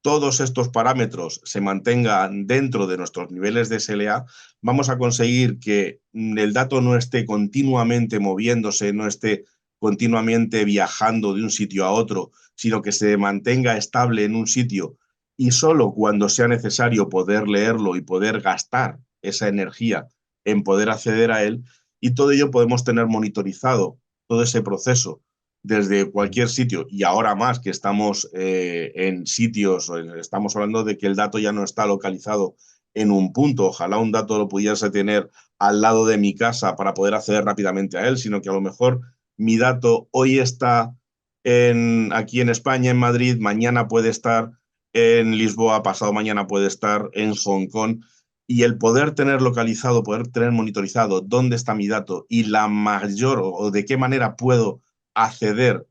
todos estos parámetros se mantengan dentro de nuestros niveles de SLA, vamos a conseguir que el dato no esté continuamente moviéndose, no esté continuamente viajando de un sitio a otro, sino que se mantenga estable en un sitio y solo cuando sea necesario poder leerlo y poder gastar esa energía en poder acceder a él, y todo ello podemos tener monitorizado todo ese proceso desde cualquier sitio, y ahora más que estamos en sitios, estamos hablando de que el dato ya no está localizado en un punto, ojalá un dato lo pudiese tener al lado de mi casa para poder acceder rápidamente a él, sino que a lo mejor mi dato hoy está aquí en España, en Madrid, mañana puede estar en Lisboa, pasado mañana puede estar en Hong Kong, y el poder tener localizado, poder tener monitorizado dónde está mi dato y la mayor o de qué manera puedo acceder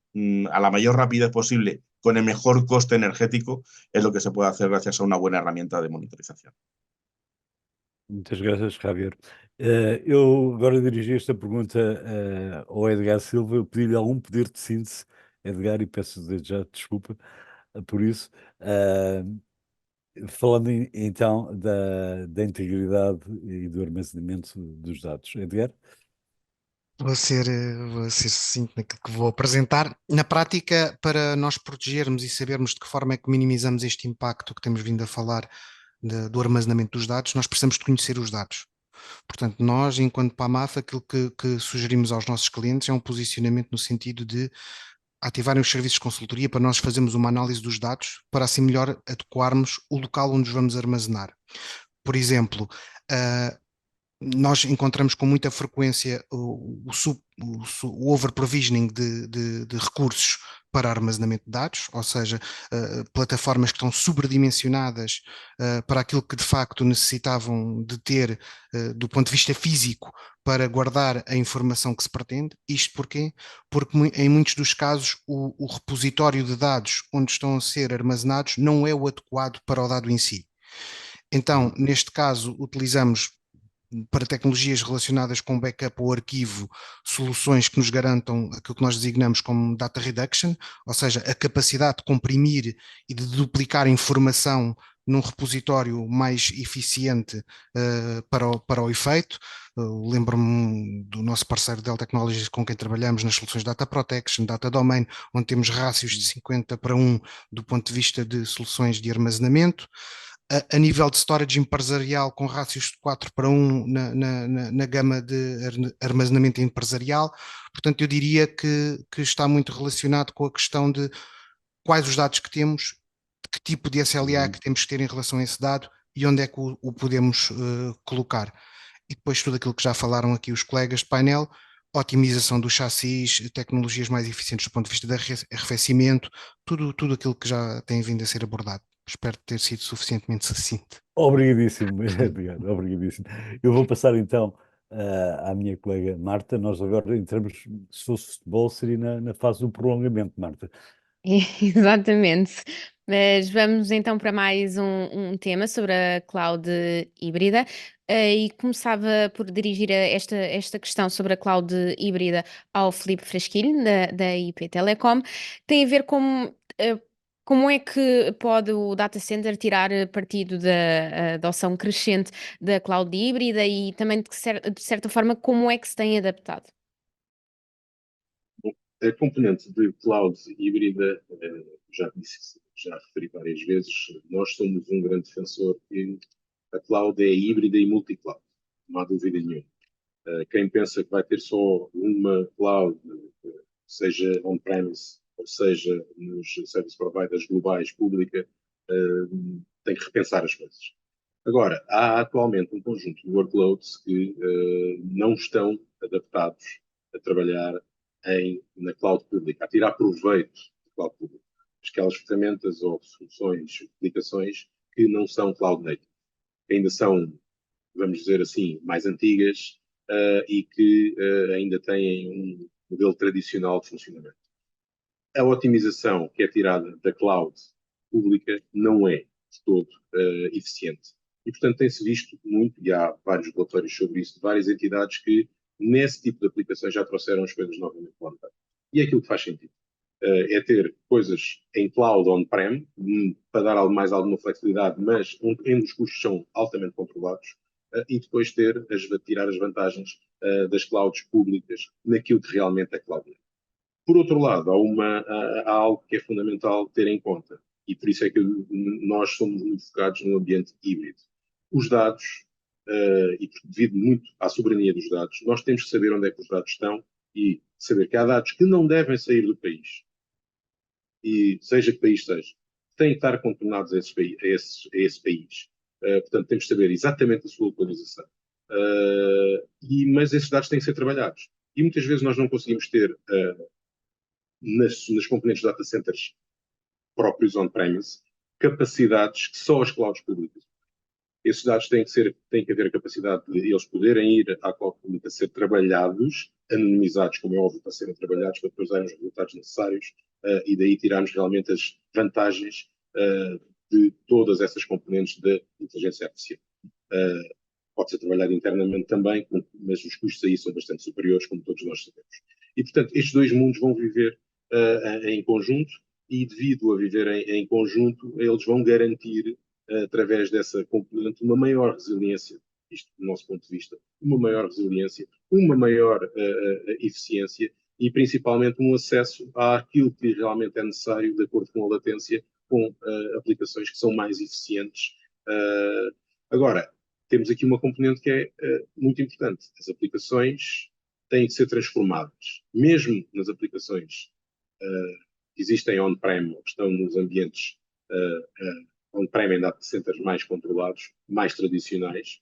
a la mayor rapidez posible con el mejor coste energético es lo que se puede hacer gracias a una buena herramienta de monitorización. Muitas graças, Javier. Eu agora dirigi esta pergunta ao Edgar Silva. Eu pedi-lhe algum poder de síntese, Edgar, e peço desde já desculpa por isso. Falando então da integridade e do armazenamento dos dados. Edgar? Vou ser sucinto naquilo que vou apresentar. Na prática, para nós protegermos e sabermos de que forma é que minimizamos este impacto que temos vindo a falar do armazenamento dos dados, nós precisamos de conhecer os dados. Portanto, nós, enquanto PAMAF, aquilo que sugerimos aos nossos clientes é um posicionamento no sentido de ativarem os serviços de consultoria para nós fazermos uma análise dos dados para assim melhor adequarmos o local onde os vamos armazenar. Por exemplo, nós encontramos com muita frequência o over-provisioning de recursos para armazenamento de dados, ou seja, plataformas que estão sobredimensionadas para aquilo que de facto necessitavam de ter do ponto de vista físico para guardar a informação que se pretende. Isto porquê? Porque em muitos dos casos o repositório de dados onde estão a ser armazenados não é o adequado para o dado em si. Então, neste caso, utilizamos para tecnologias relacionadas com backup ou arquivo, soluções que nos garantam aquilo que nós designamos como data reduction, ou seja, a capacidade de comprimir e de duplicar informação num repositório mais eficiente para o efeito. Lembro-me do nosso parceiro Dell Technologies com quem trabalhamos nas soluções Data Protection, Data Domain, onde temos rácios de 50:1 do ponto de vista de soluções de armazenamento. a nível de storage empresarial com rácios de 4:1 na gama de armazenamento empresarial. Portanto, eu diria que está muito relacionado com a questão de quais os dados que temos, de que tipo de SLA é que temos que ter em relação a esse dado e onde é que o podemos colocar. E depois tudo aquilo que já falaram aqui os colegas de painel, otimização dos chassis, tecnologias mais eficientes do ponto de vista de arrefecimento, tudo aquilo que já tem vindo a ser abordado. Espero ter sido suficientemente sucinto. Obrigadíssimo, obrigado, obrigadíssimo. Eu vou passar então à minha colega Marta. Nós agora entramos, se fosse futebol, seria na fase do prolongamento, Marta. Exatamente. Mas vamos então para mais um tema sobre a cloud híbrida. E começava por dirigir esta questão sobre a cloud híbrida ao Filipe Frasquilho, da IP Telecom. Tem a ver como é que pode o data center tirar partido da adoção crescente da cloud híbrida e também, de certa forma, como é que se tem adaptado? A componente de cloud híbrida, já referi várias vezes, nós somos um grande defensor que a cloud é híbrida e multi-cloud, não há dúvida nenhuma. Quem pensa que vai ter só uma cloud, seja on-premise, ou seja nos service providers globais, pública, tem que repensar as coisas. Agora, há atualmente um conjunto de workloads que não estão adaptados a trabalhar na cloud pública, a tirar proveito da cloud pública. Aquelas ferramentas ou soluções, aplicações que não são cloud native, que ainda são, vamos dizer assim, mais antigas e que ainda têm um modelo tradicional de funcionamento. A otimização que é tirada da cloud pública não é de todo eficiente. E, portanto, tem-se visto muito, e há vários relatórios sobre isso, de várias entidades que, nesse tipo de aplicações, já trouxeram as coisas novamente para o mercado. E é aquilo que faz sentido. É ter coisas em cloud on-prem, para dar mais alguma flexibilidade, mas onde os custos são altamente controlados, e depois tirar as vantagens das clouds públicas naquilo que realmente é cloud. Por outro lado, há algo que é fundamental ter em conta, e por isso é que nós somos muito focados no ambiente híbrido. Os dados, e devido muito à soberania dos dados, nós temos que saber onde é que os dados estão e saber que há dados que não devem sair do país, e seja que país seja, têm que estar contornados a esse país. Portanto, temos que saber exatamente a sua localização. Mas esses dados têm que ser trabalhados. E muitas vezes nós não conseguimos ter nas componentes data centers próprios on-premise, capacidades que só as clouds públicas. Esses dados têm que haver a capacidade de eles poderem ir à cloud pública, ser trabalhados, anonimizados, como é óbvio, para serem trabalhados, para depois darem os resultados necessários e daí tirarmos realmente as vantagens de todas essas componentes da inteligência artificial. Pode ser trabalhado internamente também, mas os custos aí são bastante superiores, como todos nós sabemos. E, portanto, estes dois mundos vão viver em conjunto e, devido a viverem em conjunto, eles vão garantir, através dessa componente, uma maior resiliência, isto do nosso ponto de vista, uma maior resiliência, uma maior eficiência e, principalmente, um acesso àquilo que realmente é necessário, de acordo com a latência, com aplicações que são mais eficientes. Agora, temos aqui uma componente que é muito importante. As aplicações têm que ser transformadas. Mesmo nas aplicações que existem on-prem, ou que estão nos ambientes on-prem em data centers mais controlados, mais tradicionais,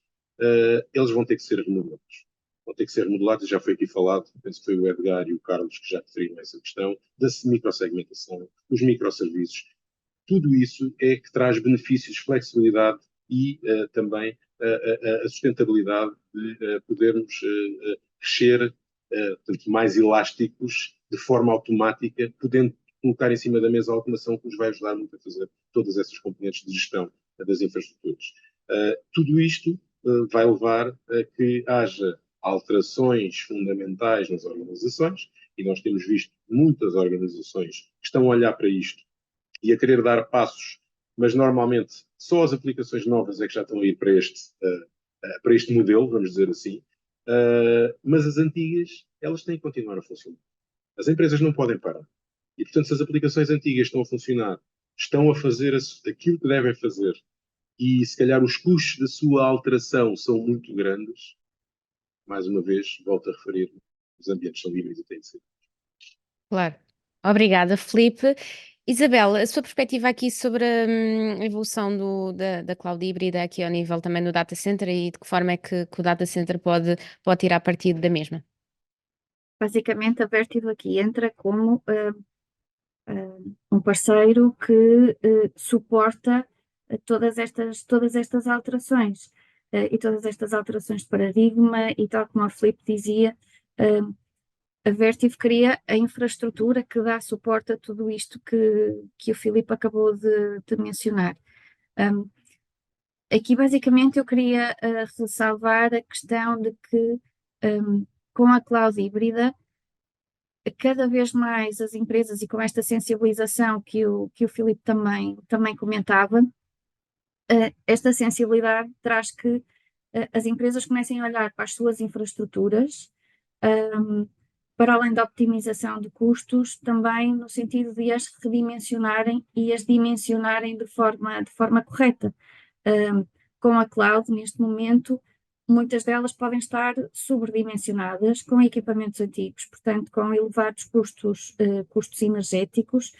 eles vão ter que ser remodelados. Vão ter que ser remodelados, já foi aqui falado, penso que foi o Edgar e o Carlos que já referiram essa questão, da microsegmentação, os microserviços. Tudo isso é que traz benefícios, flexibilidade e também a sustentabilidade de podermos crescer portanto, mais elásticos, de forma automática, podendo colocar em cima da mesa a automação que nos vai ajudar muito a fazer todas essas componentes de gestão das infraestruturas. Tudo isto vai levar a que haja alterações fundamentais nas organizações, e nós temos visto muitas organizações que estão a olhar para isto e a querer dar passos, mas normalmente só as aplicações novas é que já estão a ir para este modelo, vamos dizer assim, mas as antigas, elas têm que continuar a funcionar. As empresas não podem parar. E, portanto, se as aplicações antigas estão a funcionar, estão a fazer aquilo que devem fazer e se calhar os custos da sua alteração são muito grandes, mais uma vez, volto a referir, os ambientes são livres e têm de ser. Claro. Obrigada, Filipe. Isabel, a sua perspectiva aqui sobre a evolução da cloud híbrida aqui ao nível também do data center e de que forma é que o data center pode tirar partido da mesma? Basicamente, a Vertiv aqui entra como um parceiro que suporta todas estas alterações e todas estas alterações de paradigma e tal como o Filipe dizia, a Vertiv cria a infraestrutura que dá suporte a tudo isto que o Filipe acabou de mencionar. Aqui basicamente eu queria ressalvar a questão de que com a cloud híbrida cada vez mais as empresas, e com esta sensibilização que o Filipe também comentava, esta sensibilidade traz que as empresas comecem a olhar para as suas infraestruturas, para além da optimização de custos, também no sentido de as redimensionarem e as dimensionarem de forma correta. Com a cloud, neste momento, muitas delas podem estar sobredimensionadas com equipamentos antigos, portanto, com elevados custos energéticos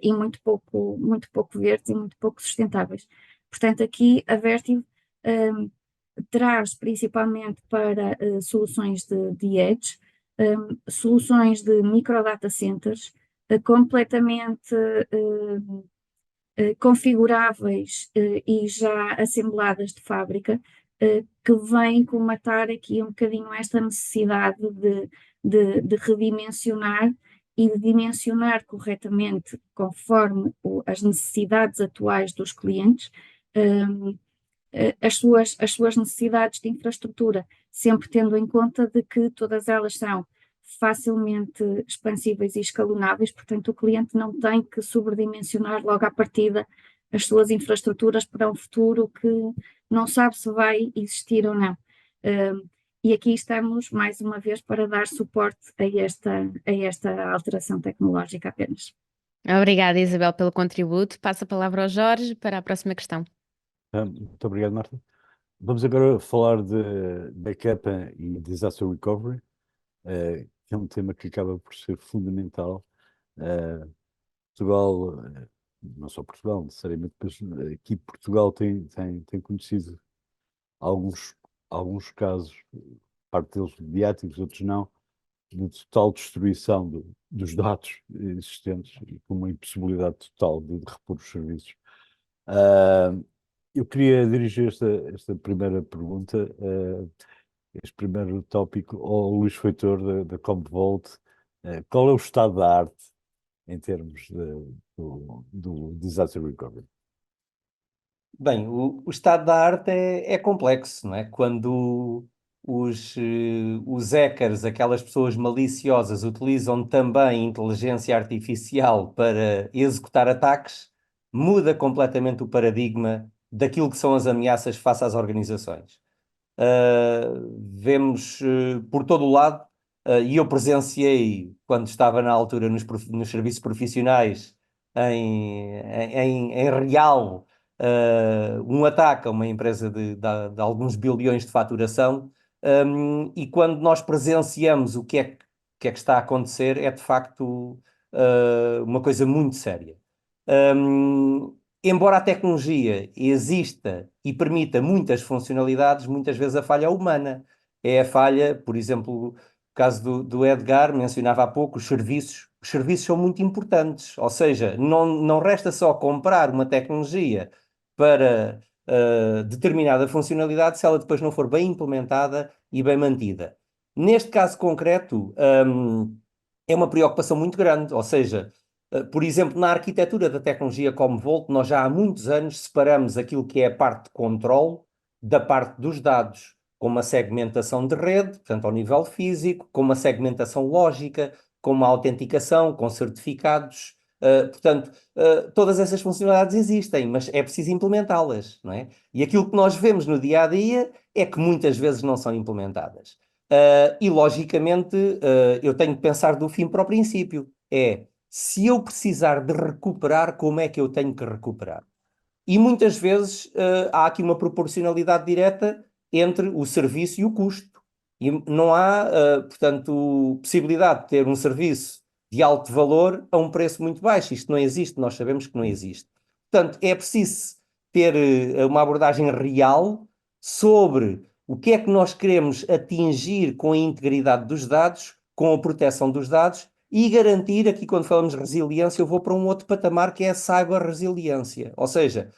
e muito pouco verdes e muito pouco sustentáveis. Portanto, aqui a Vertiv traz principalmente para soluções de edge, soluções de micro data centers completamente configuráveis e já assembladas de fábrica, que vêm colmatar aqui um bocadinho esta necessidade de redimensionar e de dimensionar corretamente conforme as necessidades atuais dos clientes, as suas necessidades de infraestrutura, sempre tendo em conta de que todas elas são facilmente expansíveis e escalonáveis, portanto o cliente não tem que sobredimensionar logo à partida as suas infraestruturas para um futuro que não sabe se vai existir ou não. E aqui estamos, mais uma vez, para dar suporte a esta alteração tecnológica apenas. Obrigada, Isabel, pelo contributo. Passo a palavra ao Jorge para a próxima questão. Muito obrigado, Marta. Vamos agora falar de backup e disaster recovery, que é um tema que acaba por ser fundamental. Portugal, não só Portugal, necessariamente, mas aqui Portugal tem conhecido alguns casos, parte deles mediáticos, outros não, de total destruição dos dados existentes e com uma impossibilidade total de repor os serviços. Eu queria dirigir esta primeira pergunta, este primeiro tópico, ao Luís Feitor, da Commvault. Qual é o estado da arte em termos do disaster recovery? Bem, o estado da arte é complexo, não é? Quando os hackers, aquelas pessoas maliciosas, utilizam também inteligência artificial para executar ataques, muda completamente o paradigma daquilo que são as ameaças face às organizações. Vemos por todo o lado, e eu presenciei, quando estava na altura nos serviços profissionais, em real, um ataque a uma empresa de alguns bilhões de faturação, e quando nós presenciamos o que é que está a acontecer, é de facto uma coisa muito séria. Embora a tecnologia exista e permita muitas funcionalidades, muitas vezes a falha é humana. É a falha, por exemplo, o caso do Edgar, mencionava há pouco, os serviços. Os serviços são muito importantes, ou seja, não resta só comprar uma tecnologia para determinada funcionalidade se ela depois não for bem implementada e bem mantida. Neste caso concreto, é uma preocupação muito grande, ou seja, por exemplo, na arquitetura da tecnologia Commvault, nós já há muitos anos separamos aquilo que é a parte de controle da parte dos dados, com uma segmentação de rede, portanto, ao nível físico, com uma segmentação lógica, com uma autenticação, com certificados. Portanto, todas essas funcionalidades existem, mas é preciso implementá-las, não é? E aquilo que nós vemos no dia a dia é que muitas vezes não são implementadas. E, logicamente, eu tenho que pensar do fim para o princípio. Se eu precisar de recuperar, como é que eu tenho que recuperar? e muitas vezes há aqui uma proporcionalidade direta entre o serviço e o custo. E não há, portanto, possibilidade de ter um serviço de alto valor a um preço muito baixo. Isto não existe, nós sabemos que não existe. Portanto, é preciso ter uma abordagem real sobre o que é que nós queremos atingir com a integridade dos dados, com a proteção dos dados e garantir, aqui quando falamos de resiliência, eu vou para um outro patamar que é a cyber-resiliência. Ou seja,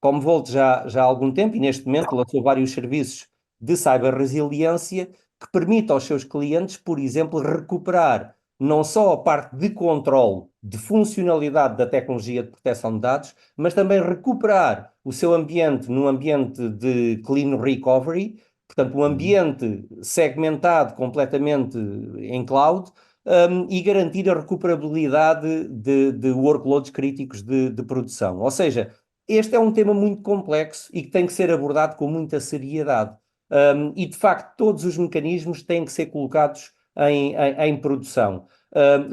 Commvault já há algum tempo e neste momento lançou vários serviços de cyber-resiliência que permitem aos seus clientes, por exemplo, recuperar não só a parte de controle, de funcionalidade da tecnologia de proteção de dados, mas também recuperar o seu ambiente num ambiente de clean recovery, portanto, um ambiente segmentado completamente em cloud, e garantir a recuperabilidade de workloads críticos de produção. Ou seja, este é um tema muito complexo e que tem que ser abordado com muita seriedade. E, de facto, todos os mecanismos têm que ser colocados em produção.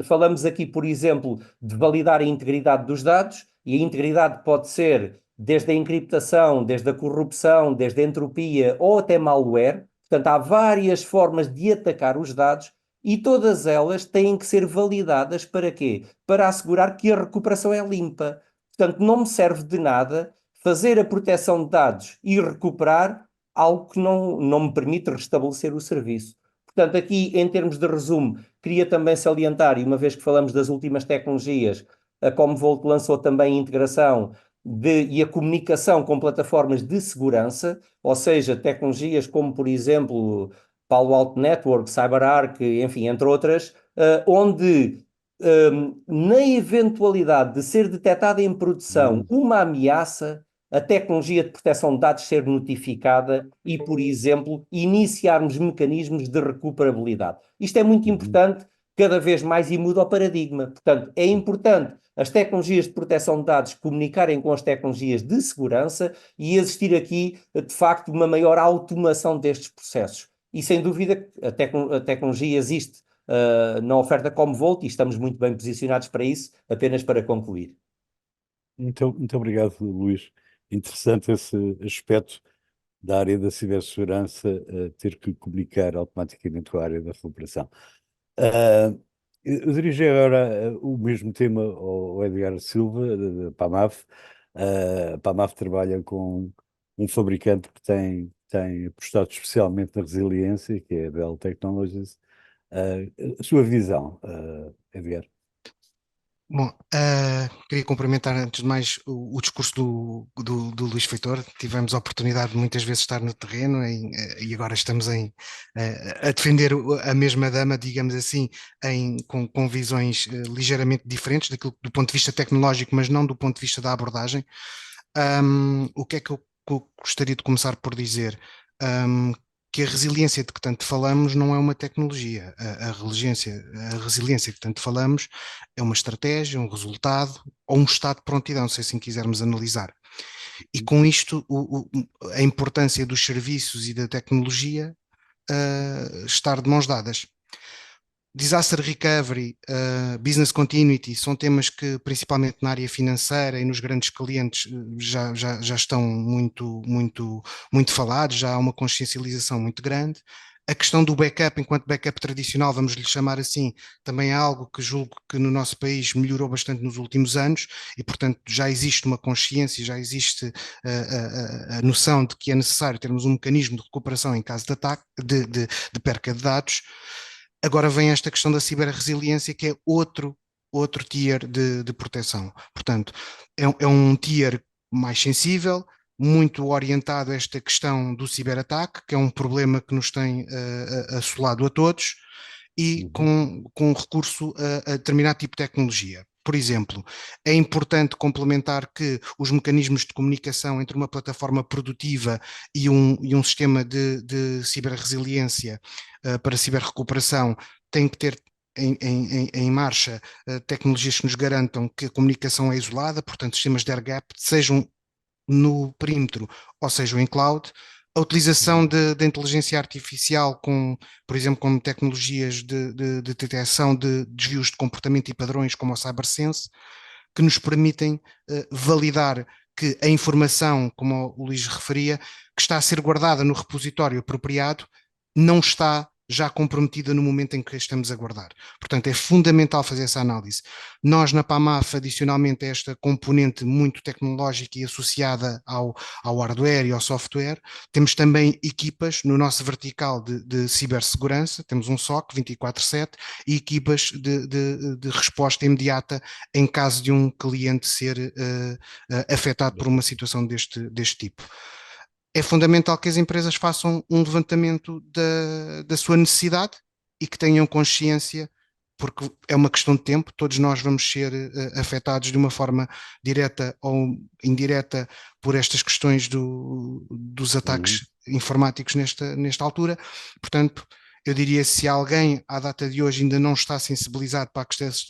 Falamos aqui, por exemplo, de validar a integridade dos dados, e a integridade pode ser desde a encriptação, desde a corrupção, desde a entropia ou até malware. Portanto, há várias formas de atacar os dados e todas elas têm que ser validadas para quê? Para assegurar que a recuperação é limpa. Portanto, não me serve de nada fazer a proteção de dados e recuperar algo que não me permite restabelecer o serviço. Portanto, aqui, em termos de resumo, queria também salientar, e uma vez que falamos das últimas tecnologias, a Commvault lançou também a integração e a comunicação com plataformas de segurança, ou seja, tecnologias como, por exemplo, Palo Alto Network, CyberArk, enfim, entre outras, onde na eventualidade de ser detectada em produção uma ameaça, a tecnologia de proteção de dados ser notificada e, por exemplo, iniciarmos mecanismos de recuperabilidade. Isto é muito importante, cada vez mais, e muda o paradigma. Portanto, é importante as tecnologias de proteção de dados comunicarem com as tecnologias de segurança e existir aqui, de facto, uma maior automação destes processos. E, sem dúvida, a tecnologia existe na oferta Commvault e estamos muito bem posicionados para isso, apenas para concluir. Muito obrigado, Luís. Interessante esse aspecto da área da cibersegurança ter que comunicar automaticamente com a área da recuperação. Eu dirigi agora o mesmo tema ao Edgar Silva, da PAMAF. A PAMAF trabalha com um fabricante que tem apostado especialmente na resiliência, que é a Bell Technologies. A sua visão, Edgar? Bom, queria cumprimentar antes de mais o discurso do Luís Feitor. Tivemos a oportunidade de muitas vezes estar no terreno e agora estamos a defender a mesma dama, digamos assim, com visões ligeiramente diferentes do ponto de vista tecnológico, mas não do ponto de vista da abordagem. O que é que eu gostaria de começar por dizer? Que a resiliência de que tanto falamos não é uma tecnologia. A resiliência que tanto falamos é uma estratégia, um resultado ou um estado de prontidão, se assim quisermos analisar. E com isto, a importância dos serviços e da tecnologia estar de mãos dadas. Disaster recovery, business continuity são temas que, principalmente na área financeira e nos grandes clientes, já estão muito falados, já há uma consciencialização muito grande. A questão do backup, enquanto backup tradicional, vamos lhe chamar assim, também é algo que julgo que no nosso país melhorou bastante nos últimos anos e, portanto, já existe uma consciência, já existe a noção de que é necessário termos um mecanismo de recuperação em caso de ataque, de perca de dados. Agora vem esta questão da ciberresiliência, que é outro tier de proteção. Portanto, é um tier mais sensível, muito orientado a esta questão do ciberataque, que é um problema que nos tem assolado a todos, e com recurso a determinado tipo de tecnologia. Por exemplo, é importante complementar que os mecanismos de comunicação entre uma plataforma produtiva e um sistema de ciberresiliência para ciberrecuperação têm que ter em marcha tecnologias que nos garantam que a comunicação é isolada, portanto sistemas de air gap, sejam no perímetro ou sejam em cloud. A utilização de inteligência artificial, por exemplo, com tecnologias de detecção de desvios de comportamento e padrões, como o CyberSense, que nos permitem validar que a informação, como o Luís referia, que está a ser guardada no repositório apropriado, não está já comprometida no momento em que a estamos a guardar. Portanto, é fundamental fazer essa análise. Nós, na PAMAF, adicionalmente a esta componente muito tecnológica e associada ao hardware e ao software, temos também equipas no nosso vertical de cibersegurança, temos um SOC 24/7 e equipas de resposta imediata em caso de um cliente ser afetado por uma situação deste tipo. É fundamental que as empresas façam um levantamento da sua necessidade e que tenham consciência, porque é uma questão de tempo, todos nós vamos ser afetados de uma forma direta ou indireta por estas questões dos ataques informáticos nesta altura. Portanto, eu diria, se alguém à data de hoje ainda não está sensibilizado para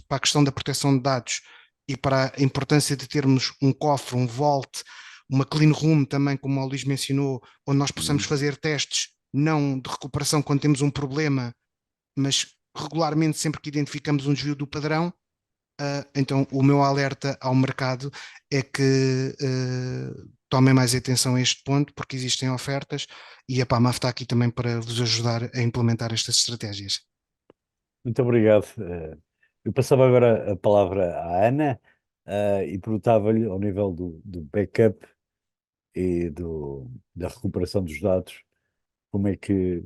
a questão da proteção de dados e para a importância de termos um cofre, um vault, uma clean room também, como o Luís mencionou, onde nós possamos fazer testes, não de recuperação quando temos um problema, mas regularmente sempre que identificamos um desvio do padrão. Então o meu alerta ao mercado é que tomem mais atenção a este ponto, porque existem ofertas e a PAMAF está aqui também para vos ajudar a implementar estas estratégias. Muito obrigado. Eu passava agora a palavra à Ana e perguntava-lhe, ao nível do backup e da recuperação dos dados,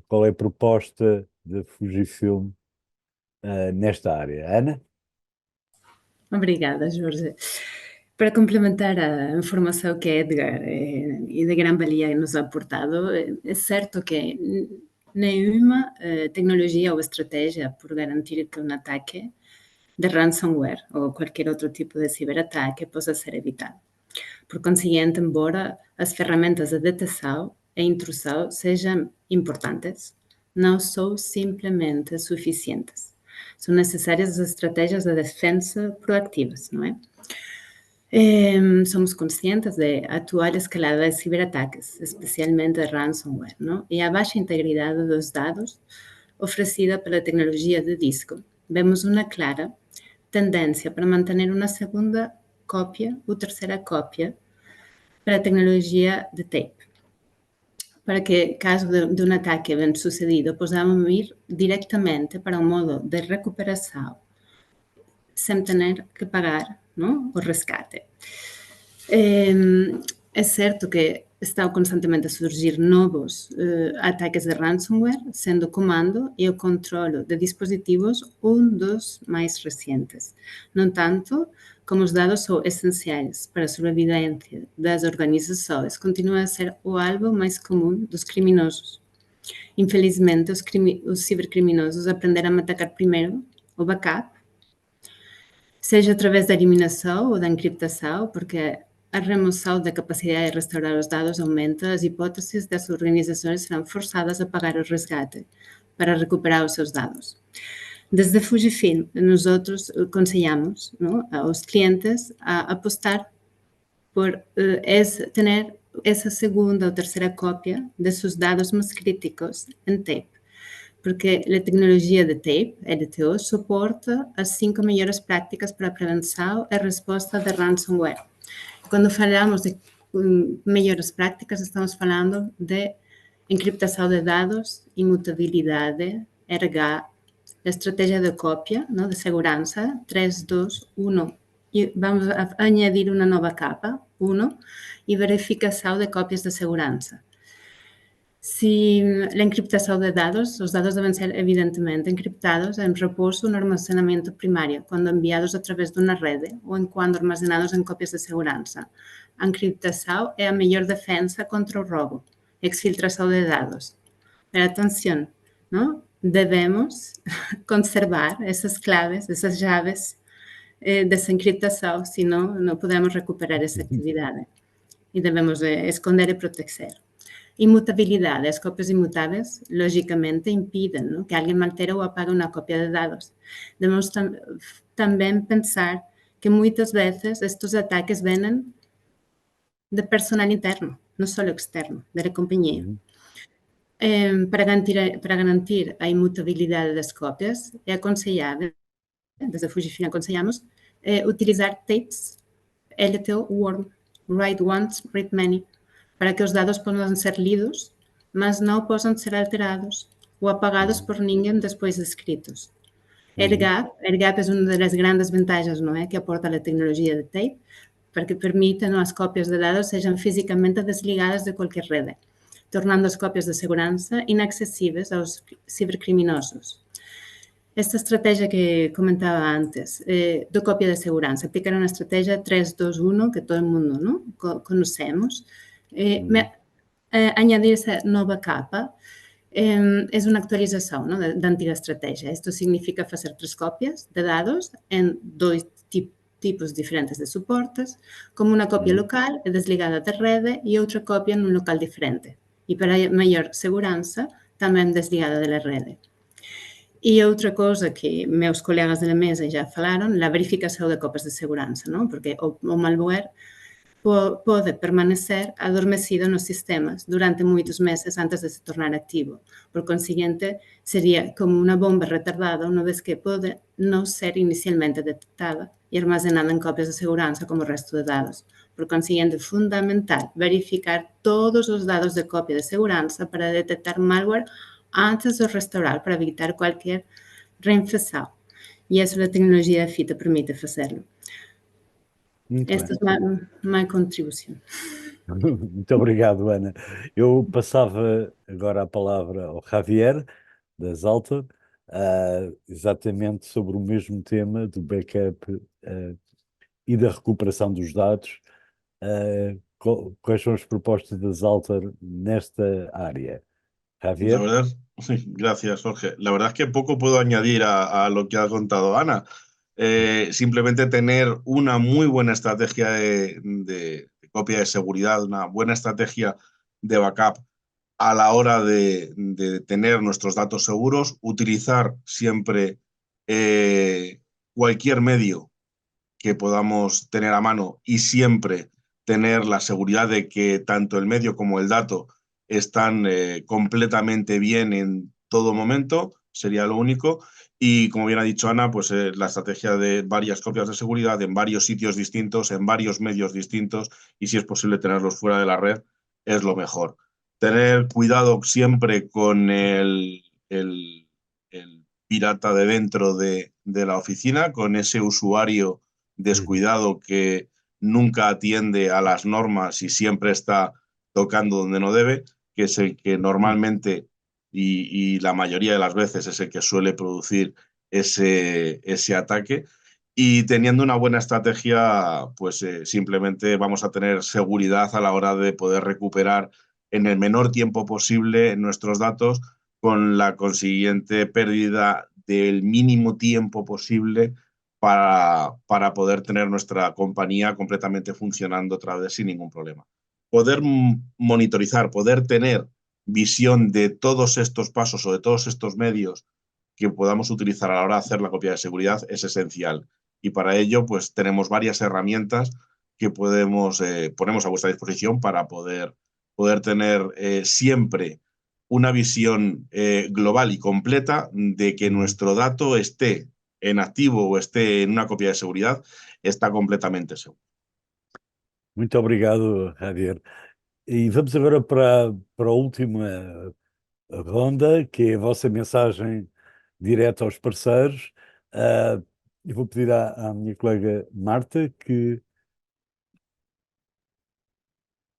qual é a proposta da Fujifilm nesta área. Ana? Obrigada, Jorge. Para complementar a informação que Edgar e de grande valia nos ha aportado, é certo que nenhuma tecnologia ou estratégia por garantir que um ataque de ransomware ou qualquer outro tipo de ciberataque possa ser evitado. Por conseguinte, embora as ferramentas de detecção e intrusão sejam importantes, não são simplesmente suficientes. São necessárias as estratégias de defesa proativas, não é? Somos conscientes da atual escalada de ciberataques, especialmente de ransomware, não? E a baixa integridade dos dados oferecida pela tecnologia de disco. Vemos uma clara tendência para manter uma segunda cópia ou terceira cópia para a tecnologia de tape, para que, caso de um ataque bem sucedido, possamos ir diretamente para um modo de recuperação sem ter que pagar, não, o resgate. É certo que estão constantemente a surgir novos ataques de ransomware, sendo o comando e o controle de dispositivos um dos mais recentes. No entanto, como os dados são essenciais para a sobrevivência das organizações, continua a ser o alvo mais comum dos criminosos. Infelizmente, os cibercriminosos aprenderam a atacar primeiro o backup, seja através da eliminação ou da encriptação, porque a remoção da capacidade de restaurar os dados aumenta as hipóteses das organizações serão forçadas a pagar o resgate para recuperar os seus dados. Desde Fujifilm, nós aconselhamos, não, aos clientes a apostar por ter essa segunda ou terceira cópia de seus dados mais críticos em tape, porque a tecnologia de tape, LTO, suporta as 5 melhores práticas para a prevenção e resposta de ransomware. Quando falamos de melhores práticas, estamos falando de encriptação de dados, imutabilidade, RH, estratégia de cópia, não, de segurança, 3, 2, 1. E vamos añadir uma nova capa, 1, e verificação de cópias de segurança. Se a encriptação de dados, os dados devem ser evidentemente encriptados em repouso no armazenamento primário, quando enviados através de uma rede ou enquanto armazenados em cópias de segurança. A encriptação é a melhor defesa contra o roubo, exfiltração de dados. Pero atenção, não? Devemos conservar essas claves, essas chaves dessa encriptação, senão não podemos recuperar essa atividade. E devemos esconder e proteger. Imutabilidade. As cópias imutáveis, logicamente, impedem, não, que alguém altere ou apague uma cópia de dados. Devemos também pensar que muitas vezes estes ataques vêm de personal interno, não só externo, da companhia. Para garantir a imutabilidade das cópias, é aconselhável, desde a Fujifilm aconselhamos, utilizar tapes LTO Warm, write once, read many, para que os dados possam ser lidos, mas não possam ser alterados ou apagados por ninguém depois de escritos. AirGap é uma das grandes vantagens, não é, que aporta a tecnologia de tape, porque permite que as cópias de dados sejam fisicamente desligadas de qualquer rede, tornando as cópias de segurança inacessíveis aos cibercriminosos. Esta estratégia que comentava antes, de cópia de segurança, aplicar uma estratégia 3-2-1 que todo mundo não conhecemos, añadir essa nova capa é uma atualização da antiga estratégia. Isto significa fazer 3 cópias de dados em 2 tipos diferentes de suportes, como uma cópia local desligada da rede e outra cópia num local diferente. E para maior segurança, também desligada da rede. E outra coisa que meus colegas da mesa já falaram, a verificação de cópias de segurança, não? Porque o malware pode permanecer adormecido nos sistemas durante muitos meses antes de se tornar ativo. Por conseguinte, seria como uma bomba retardada, uma vez que pode não ser inicialmente detectada e armazenada em cópias de segurança como o resto de dados. Por conseguinte, é fundamental verificar todos os dados de cópia de segurança para detectar malware antes de restaurar, para evitar qualquer reinfecção. E isso a tecnologia FITA permite fazê-lo. Esta é a minha contribuição. Muito obrigado, Ana. Eu passava agora a palavra ao Javier, da Zaltor, exatamente sobre o mesmo tema do backup e da recuperação dos dados. Quais son as propostas de Zaltor nesta área? Javier. La verdad, sí, gracias, Jorge. La verdad es que poco puedo añadir a lo que ha contado Ana. Simplemente tener una muy buena estrategia de copia de seguridad, una buena estrategia de backup a la hora de tener nuestros datos seguros, utilizar siempre cualquier medio que podamos tener a mano y siempre tener la seguridad de que tanto el medio como el dato están completamente bien en todo momento, sería lo único. Y como bien ha dicho Ana, pues la estrategia de varias copias de seguridad en varios sitios distintos, en varios medios distintos, y si es posible tenerlos fuera de la red, es lo mejor. Tener cuidado siempre con el pirata de dentro de la oficina, con ese usuario descuidado que nunca atiende a las normas y siempre está tocando donde no debe, que es el que normalmente y la mayoría de las veces es el que suele producir ese ataque. Y teniendo una buena estrategia, pues simplemente vamos a tener seguridad a la hora de poder recuperar en el menor tiempo posible nuestros datos, con la consiguiente pérdida del mínimo tiempo posible para poder tener nuestra compañía completamente funcionando otra vez sin ningún problema. Poder monitorizar, poder tener visión de todos estos pasos o de todos estos medios que podamos utilizar a la hora de hacer la copia de seguridad es esencial. Y para ello, pues tenemos varias herramientas que ponemos a vuestra disposición para poder tener siempre una visión global y completa de que nuestro dato esté en activo o esté en una copia de seguridad, está completamente seguro. Muito obrigado, Javier. E vamos agora para a última ronda, que é a vossa mensagem direta aos parceiros. Eu vou pedir à minha colega Marta que...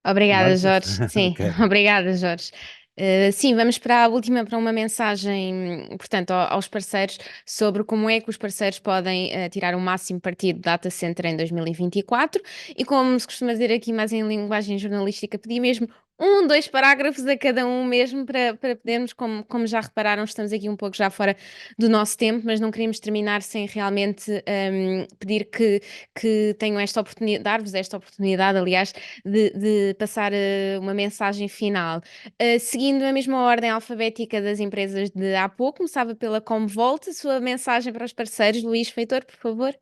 Obrigada, Marta? Jorge. Sim, Ok. obrigada, Jorge. Sim, vamos para a última, para uma mensagem, portanto, aos parceiros sobre como é que os parceiros podem tirar o máximo partido do data center em 2024 e como se costuma dizer aqui mais em linguagem jornalística, pedi mesmo 2 parágrafos a cada um mesmo para podermos, como já repararam, estamos aqui um pouco já fora do nosso tempo, mas não queríamos terminar sem realmente pedir que tenham esta oportunidade, dar-vos esta oportunidade, aliás, de passar uma mensagem final. Seguindo a mesma ordem alfabética das empresas de há pouco, começava pela Comvolt, a sua mensagem para os parceiros. Luís Feitor, por favor.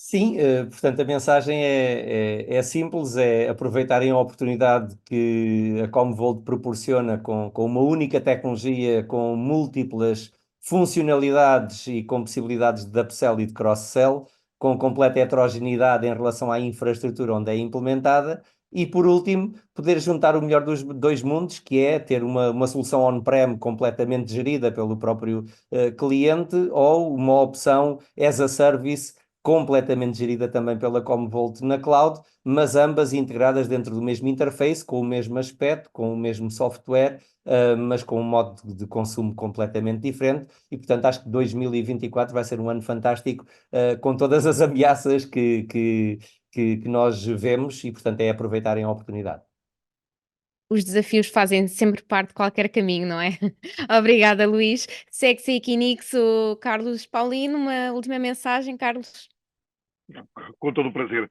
Sim, portanto, a mensagem é simples, é aproveitarem a oportunidade que a Comvolt proporciona com uma única tecnologia, com múltiplas funcionalidades e com possibilidades de upsell e de cross-sell, com completa heterogeneidade em relação à infraestrutura onde é implementada. E, por último, poder juntar o melhor dos dois mundos, que é ter uma solução on-prem completamente gerida pelo próprio cliente, ou uma opção as a service completamente gerida também pela Commvault na cloud, mas ambas integradas dentro do mesmo interface, com o mesmo aspecto, com o mesmo software, mas com um modo de consumo completamente diferente. E, portanto, acho que 2024 vai ser um ano fantástico, com todas as ameaças que nós vemos, e, portanto, é aproveitarem a oportunidade. Os desafios fazem sempre parte de qualquer caminho, não é? Obrigada, Luís. Segue-se a Equinix o Carlos Paulino. Uma última mensagem, Carlos? Com todo o prazer.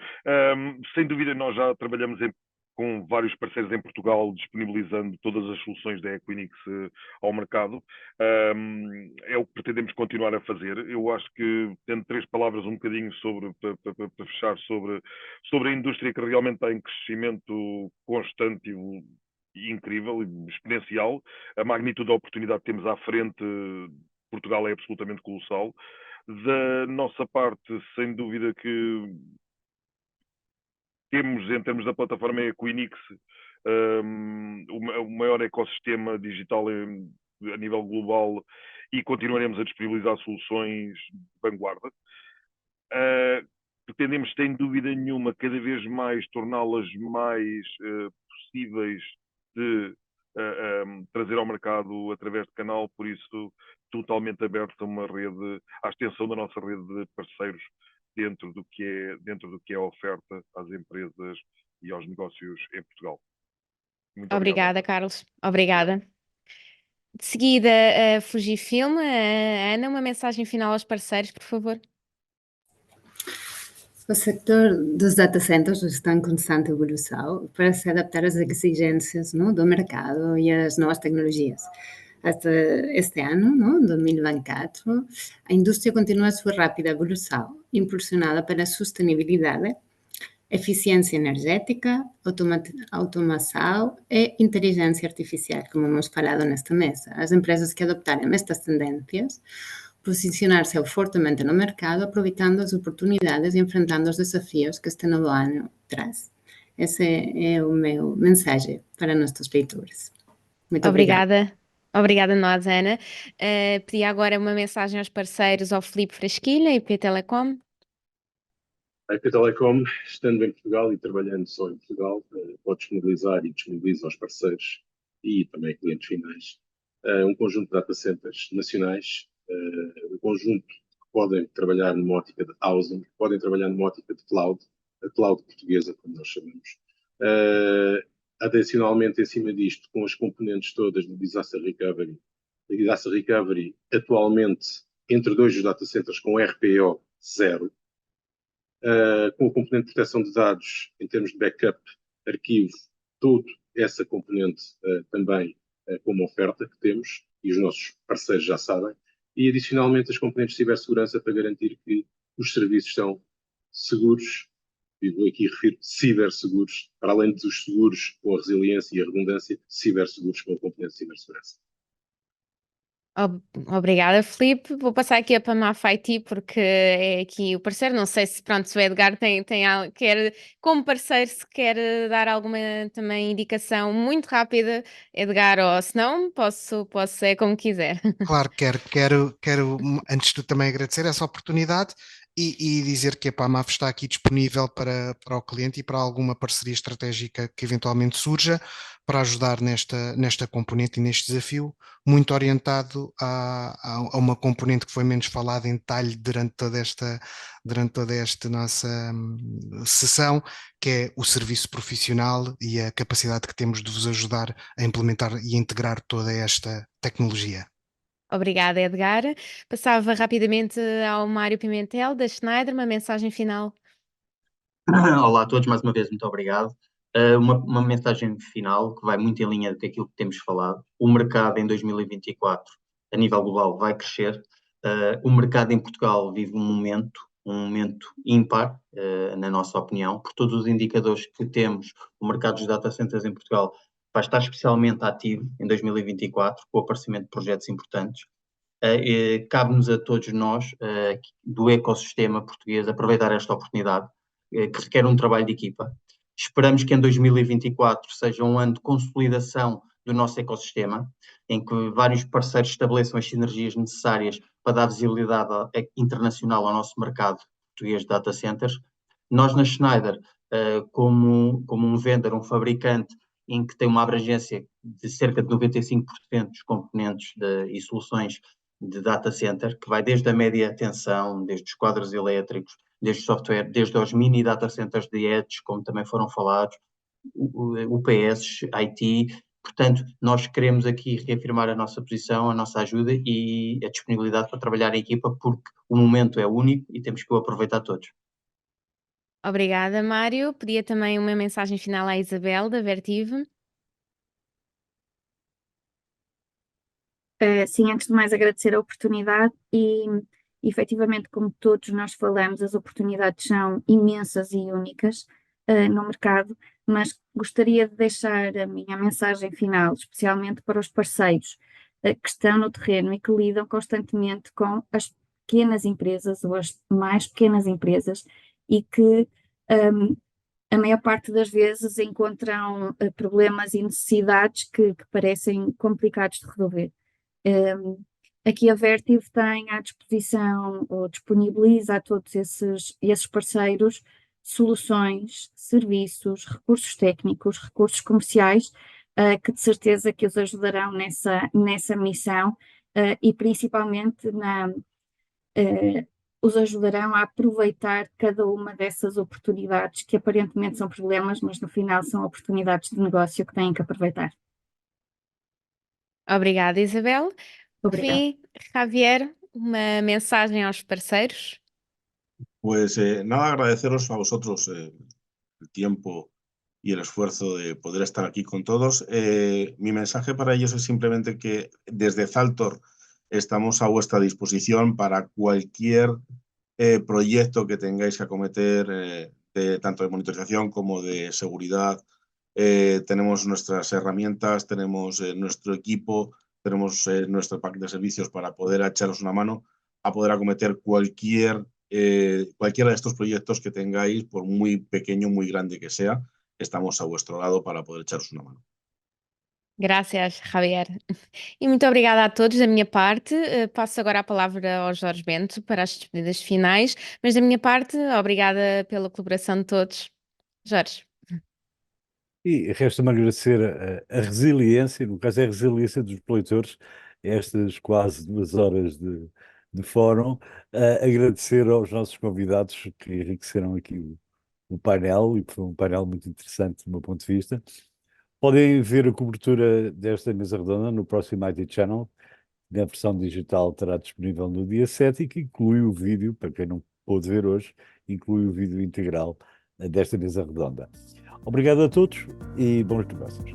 Sem dúvida, nós já trabalhamos com vários parceiros em Portugal, disponibilizando todas as soluções da Equinix ao mercado. É o que pretendemos continuar a fazer. Eu acho que, tendo 3 palavras um bocadinho para fechar sobre a indústria, que realmente está em crescimento constante e incrível, e exponencial. A magnitude da oportunidade que temos à frente, Portugal é absolutamente colossal. Da nossa parte, sem dúvida que temos, em termos da plataforma Equinix, o maior ecossistema digital a nível global, e continuaremos a disponibilizar soluções de vanguarda. Pretendemos, sem dúvida nenhuma, cada vez mais torná-las mais possíveis de trazer ao mercado através de canal, por isso totalmente aberto a uma rede, à extensão da nossa rede de parceiros dentro do que é a oferta às empresas e aos negócios em Portugal. Muito Obrigada, obrigado. Carlos. Obrigada. De seguida, a Fujifilm, a Ana, uma mensagem final aos parceiros, por favor. O sector dos data centers está em constante evolução para se adaptar às exigências, não, do mercado e às novas tecnologias. Até este ano, não, 2024, a indústria continua a sua rápida evolução, impulsionada pela sustentabilidade, eficiência energética, automação e inteligência artificial, como hemos falado nesta mesa. As empresas que adoptarem estas tendências posicionar-se fortemente no mercado, aproveitando as oportunidades e enfrentando os desafios que este novo ano traz. Esse é o meu mensagem para nossos leitores. Muito obrigada. Obrigada. Obrigada a nós, Ana. Pedi agora uma mensagem aos parceiros, ao Filipe Frasquilha, IP Telecom. A IP Telecom, estando em Portugal e trabalhando só em Portugal, pode disponibilizar e disponibiliza aos parceiros e também clientes finais um conjunto de data centers nacionais, um conjunto que podem trabalhar numa ótica de housing, podem trabalhar numa ótica de cloud, a cloud portuguesa, como nós chamamos. Adicionalmente, em cima disto, com as componentes todas de disaster recovery. A disaster recovery, atualmente, entre 2 dos data centers com RPO 0, com a componente de proteção de dados, em termos de backup, arquivo, toda essa componente também como oferta que temos, e os nossos parceiros já sabem, e adicionalmente as componentes de cibersegurança para garantir que os serviços são seguros, e vou aqui referir ciberseguros, para além dos seguros com a resiliência e a redundância, ciberseguros com a componente de cibersegurança. Obrigada, Filipe. Vou passar aqui a PAMAF IT, porque é aqui o parceiro. Não sei se, pronto, se o Edgar quer, como parceiro, se quer dar alguma também indicação muito rápida, Edgar, ou se não, posso é como quiser. Claro, quero, antes de tudo, também agradecer essa oportunidade e dizer que a PAMAF está aqui disponível para o cliente e para alguma parceria estratégica que eventualmente surja para ajudar nesta componente e neste desafio, muito orientado a uma componente que foi menos falada em detalhe durante toda esta nossa sessão, que é o serviço profissional e a capacidade que temos de vos ajudar a implementar e integrar toda esta tecnologia. Obrigada, Edgar. Passava rapidamente ao Mário Pimentel, da Schneider, uma mensagem final. Olá a todos, mais uma vez, muito obrigado. Uma mensagem final que vai muito em linha com aquilo que temos falado. O mercado em 2024, a nível global, vai crescer. O mercado em Portugal vive um momento ímpar, na nossa opinião, por todos os indicadores que temos. O mercado dos data centers em Portugal vai estar especialmente ativo em 2024, com o aparecimento de projetos importantes. cabe-nos a todos nós, do ecossistema português, aproveitar esta oportunidade, que requer um trabalho de equipa. Esperamos que em 2024 seja um ano de consolidação do nosso ecossistema, em que vários parceiros estabeleçam as sinergias necessárias para dar visibilidade internacional ao nosso mercado português de data centers. Nós na Schneider, como um vendedor, um fabricante, em que tem uma abrangência de cerca de 95% dos componentes e soluções de data center, que vai desde a média tensão, desde os quadros elétricos, desde o software, desde os mini data centers de edge, como também foram falados, UPS, IT. Portanto, nós queremos aqui reafirmar a nossa posição, a nossa ajuda e a disponibilidade para trabalhar em equipa, porque o momento é único e temos que o aproveitar todos. Obrigada, Mário. Pedia também uma mensagem final à Isabel, da Vertiv. Sim, antes de mais agradecer a oportunidade e, efetivamente, como todos nós falamos, as oportunidades são imensas e únicas no mercado, mas gostaria de deixar a minha mensagem final, especialmente para os parceiros que estão no terreno e que lidam constantemente com as pequenas empresas ou as mais pequenas empresas e que a maior parte das vezes encontram problemas e necessidades que parecem complicados de resolver. Aqui a Vertiv tem à disposição ou disponibiliza a todos esses parceiros soluções, serviços, recursos técnicos, recursos comerciais, que de certeza que os ajudarão nessa missão e principalmente os ajudarão a aproveitar cada uma dessas oportunidades que aparentemente são problemas, mas no final são oportunidades de negócio que têm que aproveitar. Obrigada, Isabel. Por Obrigada. fim, Javier, uma mensagem aos parceiros. Pues nada, agradeceros a vosotros el tiempo y el esfuerzo de poder estar aquí con todos. Mi mensaje para ellos es simplemente que desde Zaltor estamos a vuestra disposición para cualquier proyecto que tengáis que acometer, tanto de monitorización como de seguridad. Tenemos nuestras herramientas, tenemos nuestro equipo, tenemos nuestro pack de servicios para poder echaros una mano a poder acometer cualquiera de estos proyectos que tengáis, por muy pequeño, muy grande que sea. Estamos a vuestro lado para poder echaros una mano. Graças, Javier. E muito obrigada a todos da minha parte. Passo agora a palavra ao Jorge Bento para as despedidas finais, mas da minha parte, obrigada pela colaboração de todos. Jorge. E resta-me agradecer a resiliência, no caso é a resiliência dos leitores, estas quase 2 horas de fórum, agradecer aos nossos convidados que enriqueceram aqui o painel, e foi um painel muito interessante do meu ponto de vista. Podem ver a cobertura desta mesa redonda no próximo IT Channel, na versão digital estará disponível no dia 7 e que inclui o vídeo, para quem não pôde ver hoje, inclui o vídeo integral desta mesa redonda. Obrigado a todos e bons negócios.